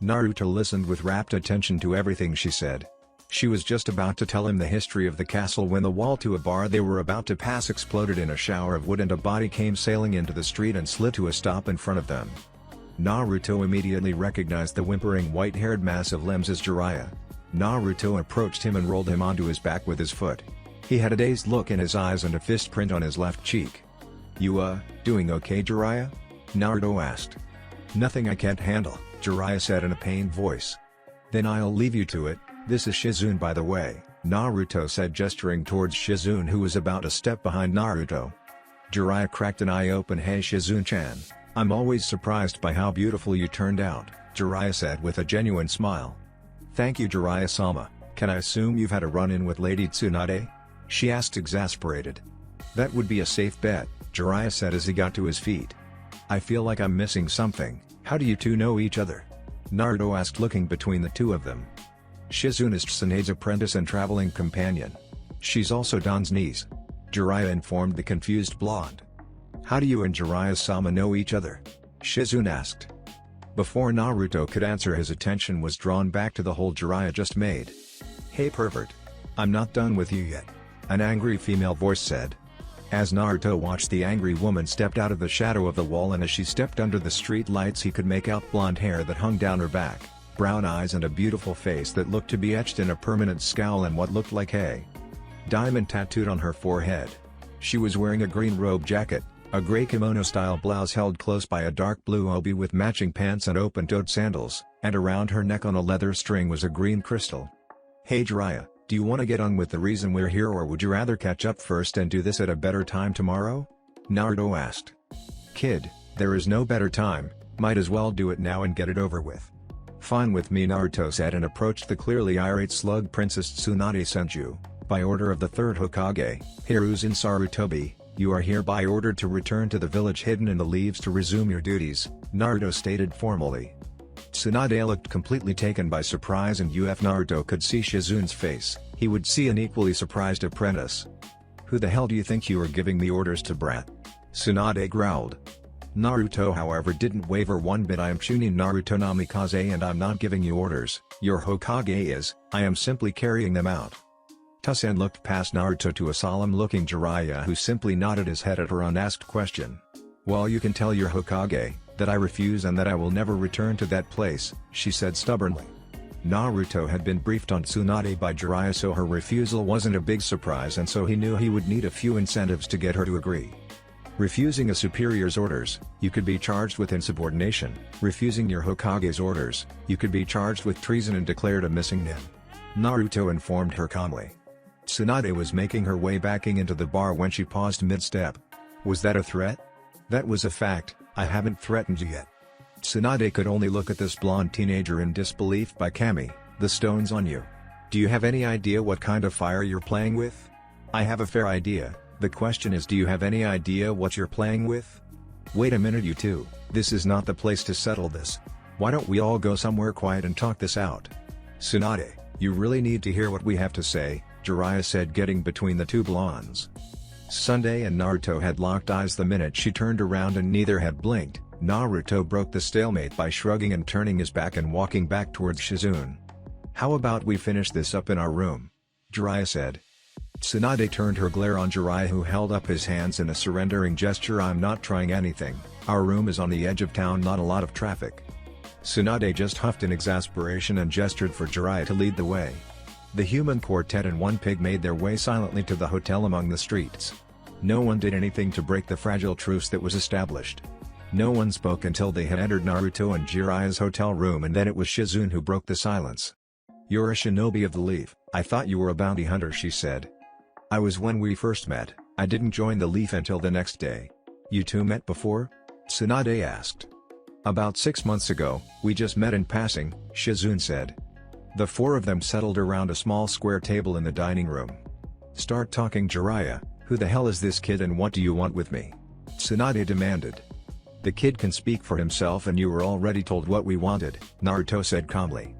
Naruto listened with rapt attention to everything she said. She was just about to tell him the history of the castle when the wall to a bar they were about to pass exploded in a shower of wood, and a body came sailing into the street and slid to a stop in front of them. Naruto immediately recognized the whimpering white-haired mass of limbs as Jiraiya. Naruto approached him and rolled him onto his back with his foot. He had a dazed look in his eyes and a fist print on his left cheek. "You doing okay, Jiraiya?" Naruto asked. "Nothing I can't handle," Jiraiya said in a pained voice. "Then I'll leave you to it. This is Shizune, by the way," Naruto said, gesturing towards Shizune, who was about a step behind Naruto. Jiraiya cracked an eye open. "Hey Shizune-chan, I'm always surprised by how beautiful you turned out. Jiraiya said with a genuine smile. Thank you, Jiraiya-sama. Can I assume you've had a run-in with Lady Tsunade? She asked, exasperated. That would be a safe bet, Jiraiya said as he got to his feet. I feel like I'm missing something. How do you two know each other? Naruto asked, looking between the two of them. Shizune is Tsunade's apprentice and traveling companion. She's also Don's niece. Jiraiya informed the confused blonde. How do you and Jiraiya-sama know each other? Shizune asked. Before Naruto could answer, his attention was drawn back to the hole Jiraiya just made. Hey pervert. I'm not done with you yet. An angry female voice said. As Naruto watched the angry woman stepped out of the shadow of the wall, and as she stepped under the street lights he could make out blonde hair that hung down her back, brown eyes and a beautiful face that looked to be etched in a permanent scowl and what looked like a diamond tattooed on her forehead. She was wearing a green robe jacket, a gray kimono-style blouse held close by a dark blue obi with matching pants and open-toed sandals, and around her neck on a leather string was a green crystal. Hey Jiraiya, do you want to get on with the reason we're here, or would you rather catch up first and do this at a better time tomorrow? Naruto asked. Kid, there is no better time, might as well do it now and get it over with. Fine with me, Naruto said, and approached the clearly irate slug Princess Tsunade Senju. By order of the third Hokage, Hiruzen Sarutobi, you are hereby ordered to return to the village hidden in the leaves to resume your duties, Naruto stated formally. Tsunade looked completely taken by surprise, and if Naruto could see Shizune's face, he would see an equally surprised apprentice. Who the hell do you think you are giving the orders to, brat? Tsunade growled. Naruto however didn't waver one bit. I am Chunin Naruto Namikaze and I'm not giving you orders, your Hokage is, I am simply carrying them out. Tsusen looked past Naruto to a solemn-looking Jiraiya who simply nodded his head at her unasked question. Well, you can tell your Hokage that I refuse and that I will never return to that place, she said stubbornly. Naruto had been briefed on Tsunade by Jiraiya, so her refusal wasn't a big surprise, and so he knew he would need a few incentives to get her to agree. Refusing a superior's orders, you could be charged with insubordination. Refusing your Hokage's orders, you could be charged with treason and declared a missing nin. Naruto informed her calmly. Tsunade was making her way backing into the bar when she paused mid-step. Was that a threat? That was a fact. I haven't threatened you yet. Tsunade could only look at this blonde teenager in disbelief. By Kami, the stone's on you. Do you have any idea what kind of fire you're playing with? I have a fair idea, the question is, do you have any idea what you're playing with? Wait a minute, you two, this is not the place to settle this. Why don't we all go somewhere quiet and talk this out? Tsunade, you really need to hear what we have to say, Jiraiya said, getting between the two blondes. Tsunade and Naruto had locked eyes the minute she turned around and neither had blinked. Naruto broke the stalemate by shrugging and turning his back and walking back towards Shizune. How about we finish this up in our room? Jiraiya said. Tsunade turned her glare on Jiraiya, who held up his hands in a surrendering gesture. I'm not trying anything, our room is on the edge of town, not a lot of traffic. Tsunade just huffed in exasperation and gestured for Jiraiya to lead the way. The human quartet and one pig made their way silently to the hotel among the streets. No one did anything to break the fragile truce that was established. No one spoke until they had entered Naruto and Jiraiya's hotel room, and then it was Shizune who broke the silence. You're a shinobi of the Leaf, I thought you were a bounty hunter, she said. I was when we first met, I didn't join the Leaf until the next day. You two met before? Tsunade asked. About 6 months ago, we just met in passing, Shizune said. The four of them settled around a small square table in the dining room. Start talking, Jiraiya, who the hell is this kid and what do you want with me? Tsunade demanded. The kid can speak for himself and you were already told what we wanted, Naruto said calmly.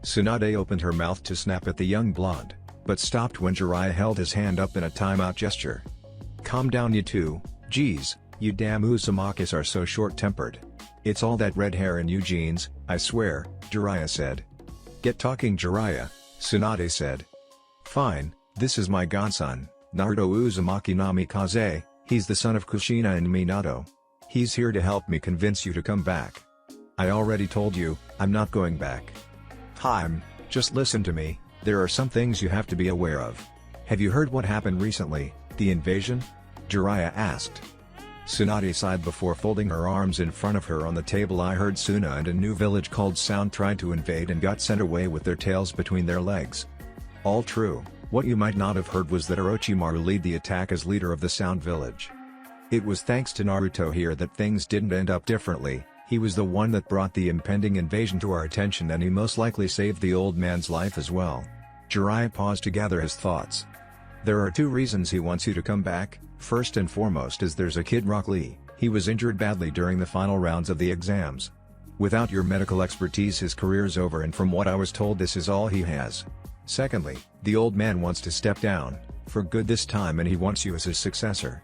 Tsunade opened her mouth to snap at the young blonde, but stopped when Jiraiya held his hand up in a timeout gesture. Calm down, you two, geez, you damn Uzumakis are so short-tempered. It's all that red hair and you jeans, I swear, Jiraiya said. Get talking, Jiraiya, Tsunade said. Fine, this is my godson, Naruto Uzumaki Namikaze, he's the son of Kushina and Minato. He's here to help me convince you to come back. I already told you, I'm not going back. Just listen to me, there are some things you have to be aware of. Have you heard what happened recently, the invasion? Jiraiya asked. Tsunade sighed before folding her arms in front of her on the table. I heard Suna and a new village called Sound tried to invade and got sent away with their tails between their legs. All true. What you might not have heard was that Orochimaru led the attack as leader of the Sound village. It was thanks to Naruto here that things didn't end up differently. He was the one that brought the impending invasion to our attention, and he most likely saved the old man's life as well. Jiraiya paused to gather his thoughts. There are two reasons he wants you to come back. First and foremost is there's a kid Rock Lee. He was injured badly during the final rounds of the exams. Without your medical expertise his career's over, and from what I was told this is all he has. Secondly, the old man wants to step down, for good this time, and he wants you as his successor.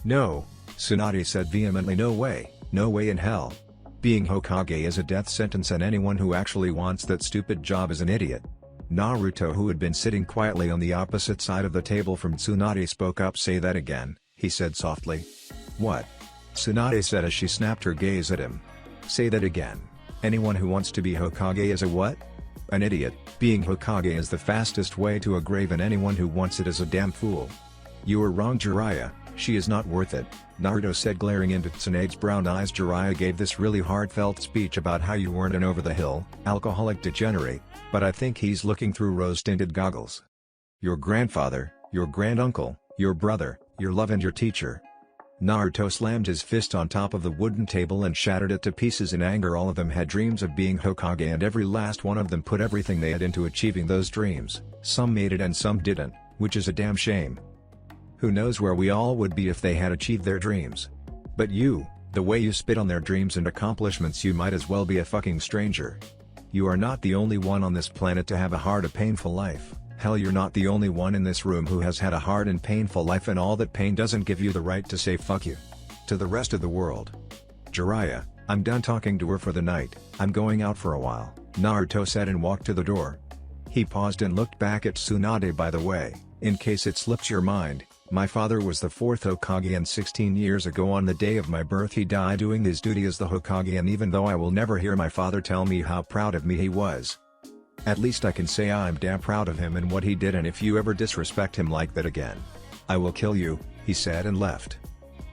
No, Tsunade said vehemently. No way in hell. Being Hokage is a death sentence, and anyone who actually wants that stupid job is an idiot. Naruto, who had been sitting quietly on the opposite side of the table from Tsunade, spoke up. Say that again, he said softly. What? Tsunade said as she snapped her gaze at him. Say that again. Anyone who wants to be Hokage is a what? An idiot. Being Hokage is the fastest way to a grave, and anyone who wants it is a damn fool. You are wrong, Jiraiya. She is not worth it, Naruto said, glaring into Tsunade's brown eyes. Jiraiya gave this really heartfelt speech about how you weren't an over-the-hill, alcoholic degenerate, but I think he's looking through rose-tinted goggles. Your grandfather, your granduncle, your brother, your love, and your teacher. Naruto slammed his fist on top of the wooden table and shattered it to pieces in anger. All of them had dreams of being Hokage, and every last one of them put everything they had into achieving those dreams. Some made it and some didn't, which is a damn shame. Who knows where we all would be if they had achieved their dreams. But you, the way you spit on their dreams and accomplishments, you might as well be a fucking stranger. You are not the only one on this planet to have a hard and painful life. Hell, you're not the only one in this room who has had a hard and painful life, and all that pain doesn't give you the right to say fuck you to the rest of the world. Jiraiya, I'm done talking to her for the night. I'm going out for a while, Naruto said and walked to the door. He paused and looked back at Tsunade. By the way, in case it slips your mind, my father was the 4th Hokage, and 16 years ago on the day of my birth he died doing his duty as the Hokage, and even though I will never hear my father tell me how proud of me he was, at least I can say I'm damn proud of him and what he did, and if you ever disrespect him like that again, I will kill you, he said and left.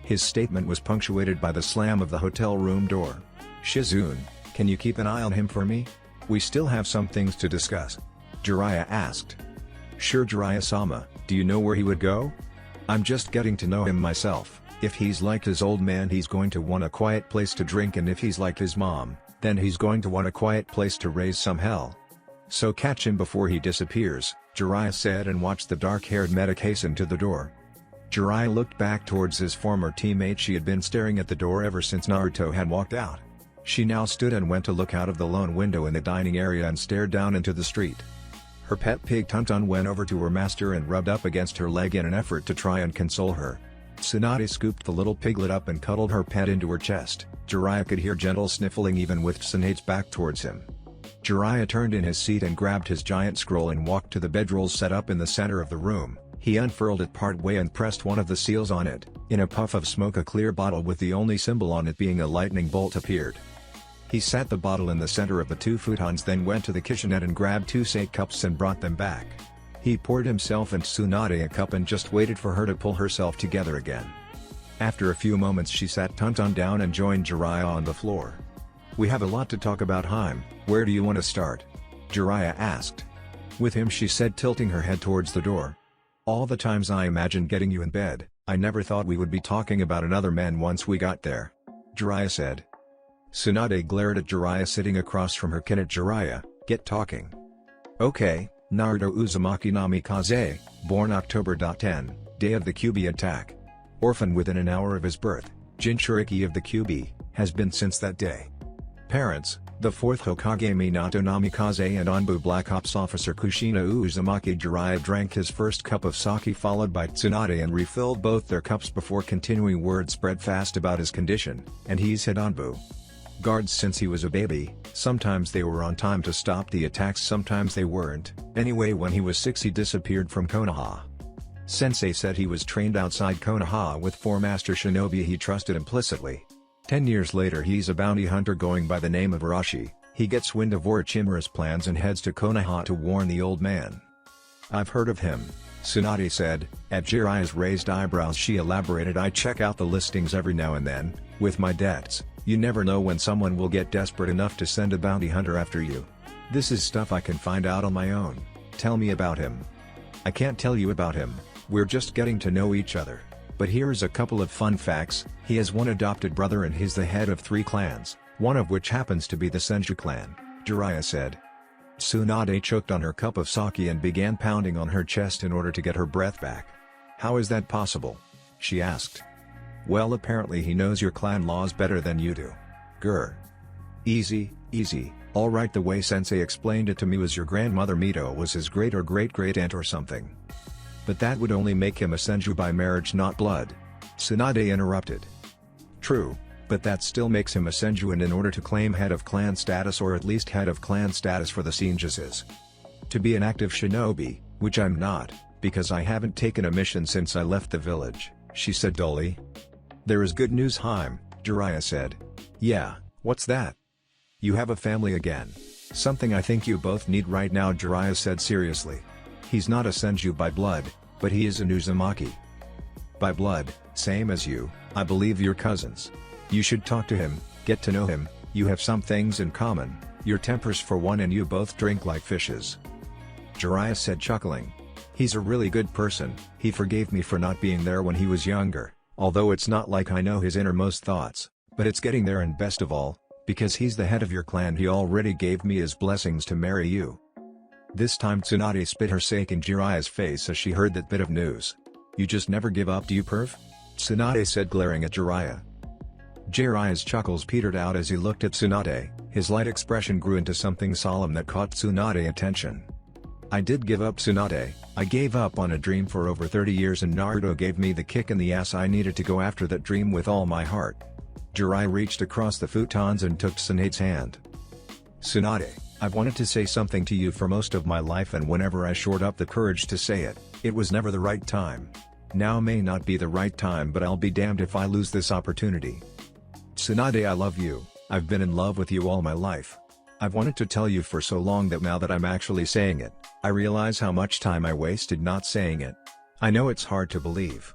His statement was punctuated by the slam of the hotel room door. Shizune, can you keep an eye on him for me? We still have some things to discuss, Jiraiya asked. Sure, Jiraiya-sama. Do you know where he would go? I'm just getting to know him myself. If he's like his old man, he's going to want a quiet place to drink, and if he's like his mom, then he's going to want a quiet place to raise some hell. So catch him before he disappears, Jiraiya said and watched the dark-haired medic hasten to the door. Jiraiya looked back towards his former teammate. She had been staring at the door ever since Naruto had walked out. She now stood and went to look out of the lone window in the dining area and stared down into the street. Her pet pig Tonton went over to her master and rubbed up against her leg in an effort to try and console her. Tsunade scooped the little piglet up and cuddled her pet into her chest. Jiraiya could hear gentle sniffling even with Tsunade's back towards him. Jiraiya turned in his seat and grabbed his giant scroll and walked to the bedrolls set up in the center of the room. He unfurled it part way and pressed one of the seals on it. In a puff of smoke, a clear bottle with the only symbol on it being a lightning bolt appeared. He sat the bottle in the center of the 2 futons, then went to the kitchenette and grabbed 2 sake cups and brought them back. He poured himself and Tsunade a cup and just waited for her to pull herself together again. After a few moments she sat Tonton down and joined Jiraiya on the floor. We have a lot to talk about, Haim. Where do you want to start? Jiraiya asked. With him, she said, tilting her head towards the door. All the times I imagined getting you in bed, I never thought we would be talking about another man once we got there, Jiraiya said. Tsunade glared at Jiraiya sitting across from her. Can it, Jiraiya, get talking. Okay, Naruto Uzumaki Namikaze, born October 10, day of the Kyuubi attack. Orphan within an hour of his birth, Jinchuriki of the Kyuubi, has been since that day. Parents, the 4th Hokage Minato Namikaze and Anbu Black Ops Officer Kushina Uzumaki. Jiraiya drank his first cup of sake followed by Tsunade and refilled both their cups before continuing. Word spread fast about his condition, and he's had Anbu guards since he was a baby. Sometimes they were on time to stop the attacks, sometimes they weren't. Anyway, when he was 6 he disappeared from Konoha. Sensei said he was trained outside Konoha with 4 master shinobi he trusted implicitly. 10 years later he's a bounty hunter going by the name of Arashi. He gets wind of Orochimaru's plans and heads to Konoha to warn the old man. I've heard of him, Tsunade said. At Jiraiya's raised eyebrows she elaborated. I check out the listings every now and then. With my debts, you never know when someone will get desperate enough to send a bounty hunter after you. This is stuff I can find out on my own. Tell me about him. I can't tell you about him, we're just getting to know each other. But here's a couple of fun facts. He has 1 adopted brother and he's the head of 3 clans. One of which happens to be the Senju clan, Jiraiya said. Tsunade choked on her cup of sake and began pounding on her chest in order to get her breath back. How is that possible? She asked. Well, apparently he knows your clan laws better than you do. Grr. Easy, easy, alright. The way sensei explained it to me was your grandmother Mito was his great or great-great-aunt or something. But that would only make him a Senju by marriage, not blood. Tsunade interrupted. True, but that still makes him a Senju, and in order to claim head of clan status, or at least head of clan status for the Shinjuses, to be an active shinobi, which I'm not, because I haven't taken a mission since I left the village, she said dully. There is good news, Haim, Jiraiya said. Yeah, what's that? You have a family again. Something I think you both need right now, Jiraiya said seriously. He's not a Senju by blood, but he is an Uzumaki. By blood, same as you, I believe you're cousins. You should talk to him, get to know him, you have some things in common, your tempers for one, and you both drink like fishes. Jiraiya said, chuckling. He's a really good person, he forgave me for not being there when he was younger, although it's not like I know his innermost thoughts, but it's getting there, and best of all, because he's the head of your clan, he already gave me his blessings to marry you. This time Tsunade spit her sake in Jiraiya's face as she heard that bit of news. You just never give up, do you, perv? Tsunade said, glaring at Jiraiya. Jiraiya's chuckles petered out as he looked at Tsunade, his light expression grew into something solemn that caught Tsunade's attention. I did give up, Tsunade, I gave up on a dream for over 30 years and Naruto gave me the kick in the ass I needed to go after that dream with all my heart. Jiraiya reached across the futons and took Tsunade's hand. Tsunade, I've wanted to say something to you for most of my life, and whenever I shored up the courage to say it, it was never the right time. Now may not be the right time, but I'll be damned if I lose this opportunity. Tsunade, I love you, I've been in love with you all my life. I've wanted to tell you for so long that now that I'm actually saying it, I realize how much time I wasted not saying it. I know it's hard to believe.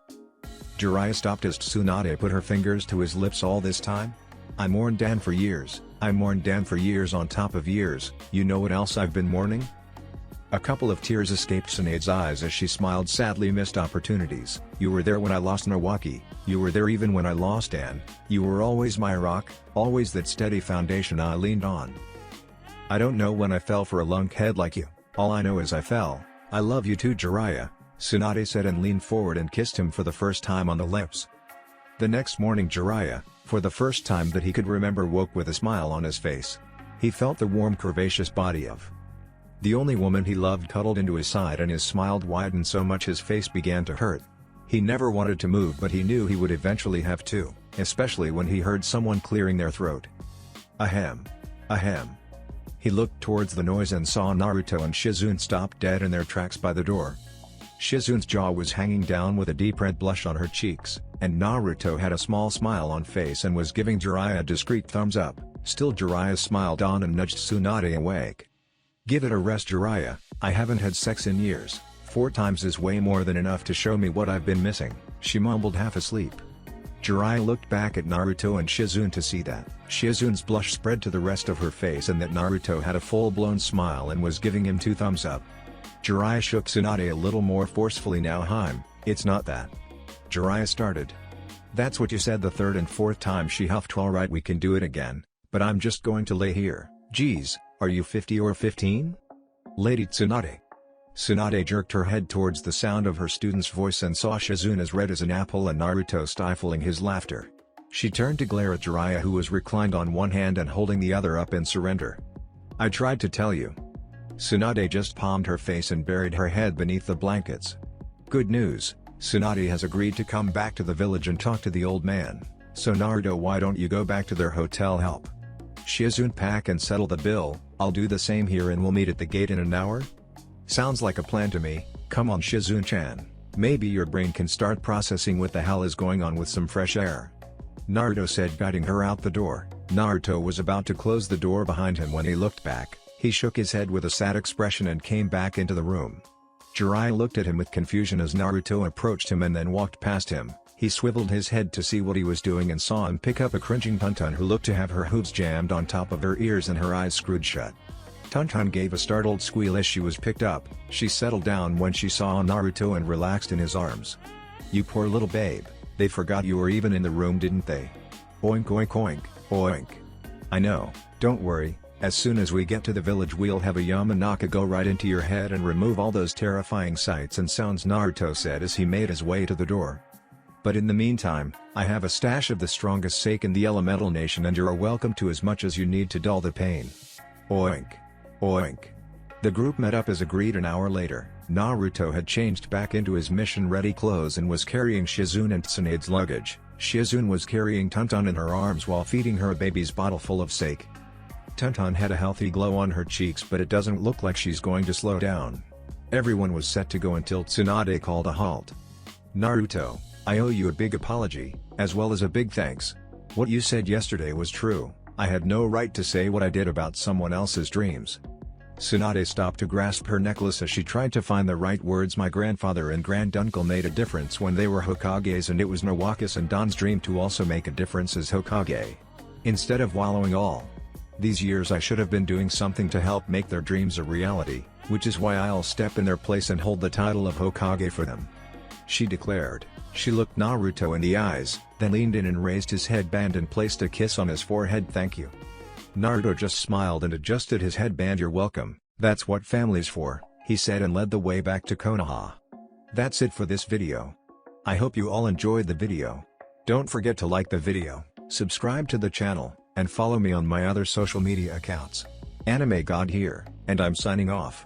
Jiraiya stopped as Tsunade put her fingers to his lips. All this time? I mourned Dan for years, I mourned Dan for years on top of years. You know what else I've been mourning? A couple of tears escaped Tsunade's eyes as she smiled sadly. Missed opportunities. You were there when I lost Milwaukee, you were there even when I lost Dan, you were always my rock, always that steady foundation I leaned on. I don't know when I fell for a lunkhead like you, all I know is I fell. I love you too, Jiraiya, Tsunade said and leaned forward and kissed him for the first time on the lips. The next morning Jiraiya, for the first time that he could remember, woke with a smile on his face. He felt the warm curvaceous body of the only woman he loved cuddled into his side, and his smile widened so much his face began to hurt. He never wanted to move, but he knew he would eventually have to, especially when he heard someone clearing their throat. Ahem. Ahem. He looked towards the noise and saw Naruto and Shizune stop dead in their tracks by the door. Shizune's jaw was hanging down with a deep red blush on her cheeks, and Naruto had a small smile on face and was giving Jiraiya a discreet thumbs up. Still Jiraiya smiled on and nudged Tsunade awake. Give it a rest, Jiraiya, I haven't had sex in years, 4 times is way more than enough to show me what I've been missing, she mumbled half asleep. Jiraiya looked back at Naruto and Shizune to see that Shizune's blush spread to the rest of her face and that Naruto had a full-blown smile and was giving him 2 thumbs up. Jiraiya shook Tsunade a little more forcefully. Now Haim, it's not that. Jiraiya started. That's what you said the 3rd and 4th time, she huffed. Alright, we can do it again, but I'm just going to lay here. Geez, are you 50 or 15? Lady Tsunade. Tsunade jerked her head towards the sound of her student's voice and saw Shizune as red as an apple and Naruto stifling his laughter. She turned to glare at Jiraiya, who was reclined on one hand and holding the other up in surrender. I tried to tell you. Tsunade just palmed her face and buried her head beneath the blankets. Good news, Tsunade has agreed to come back to the village and talk to the old man, so Naruto, why don't you go back to their hotel? Help Shizune pack and settle the bill. I'll do the same here and we'll meet at the gate in an hour? Sounds like a plan to me. Come on, Shizune-chan. Maybe your brain can start processing what the hell is going on with some fresh air. Naruto said, guiding her out the door. Naruto was about to close the door behind him when he looked back. He shook his head with a sad expression and came back into the room. Jiraiya looked at him with confusion as Naruto approached him and then walked past him. He swiveled his head to see what he was doing and saw him pick up a cringing Tuntun who looked to have her hooves jammed on top of her ears and her eyes screwed shut. Tuntun gave a startled squeal as she was picked up. She settled down when she saw Naruto and relaxed in his arms. You poor little babe, they forgot you were even in the room, didn't they? Oink oink oink, oink. I know, don't worry, as soon as we get to the village we'll have a Yamanaka go right into your head and remove all those terrifying sights and sounds, Naruto said as he made his way to the door. But in the meantime, I have a stash of the strongest sake in the elemental nation and you're welcome to as much as you need to dull the pain. Oink. Oink. The group met up as agreed an hour later. Naruto had changed back into his mission-ready clothes and was carrying Shizune and Tsunade's luggage. Shizune was carrying Tonton in her arms while feeding her a baby's bottle full of sake. Tonton had a healthy glow on her cheeks, but it doesn't look like she's going to slow down. Everyone was set to go until Tsunade called a halt. Naruto, I owe you a big apology, as well as a big thanks. What you said yesterday was true. I had no right to say what I did about someone else's dreams. Tsunade stopped to grasp her necklace as she tried to find the right words. My grandfather and granduncle made a difference when they were Hokages, and it was Nawakas and Don's dream to also make a difference as Hokage. Instead of wallowing all these years, I should have been doing something to help make their dreams a reality, which is why I'll step in their place and hold the title of Hokage for them, she declared. She looked Naruto in the eyes, then leaned in and raised his headband and placed a kiss on his forehead. Thank you. Naruto just smiled and adjusted his headband. You're welcome, that's what family's for, he said and led the way back to Konoha. That's it for this video. I hope you all enjoyed the video. Don't forget to like the video, subscribe to the channel, and follow me on my other social media accounts. Anime God here, and I'm signing off.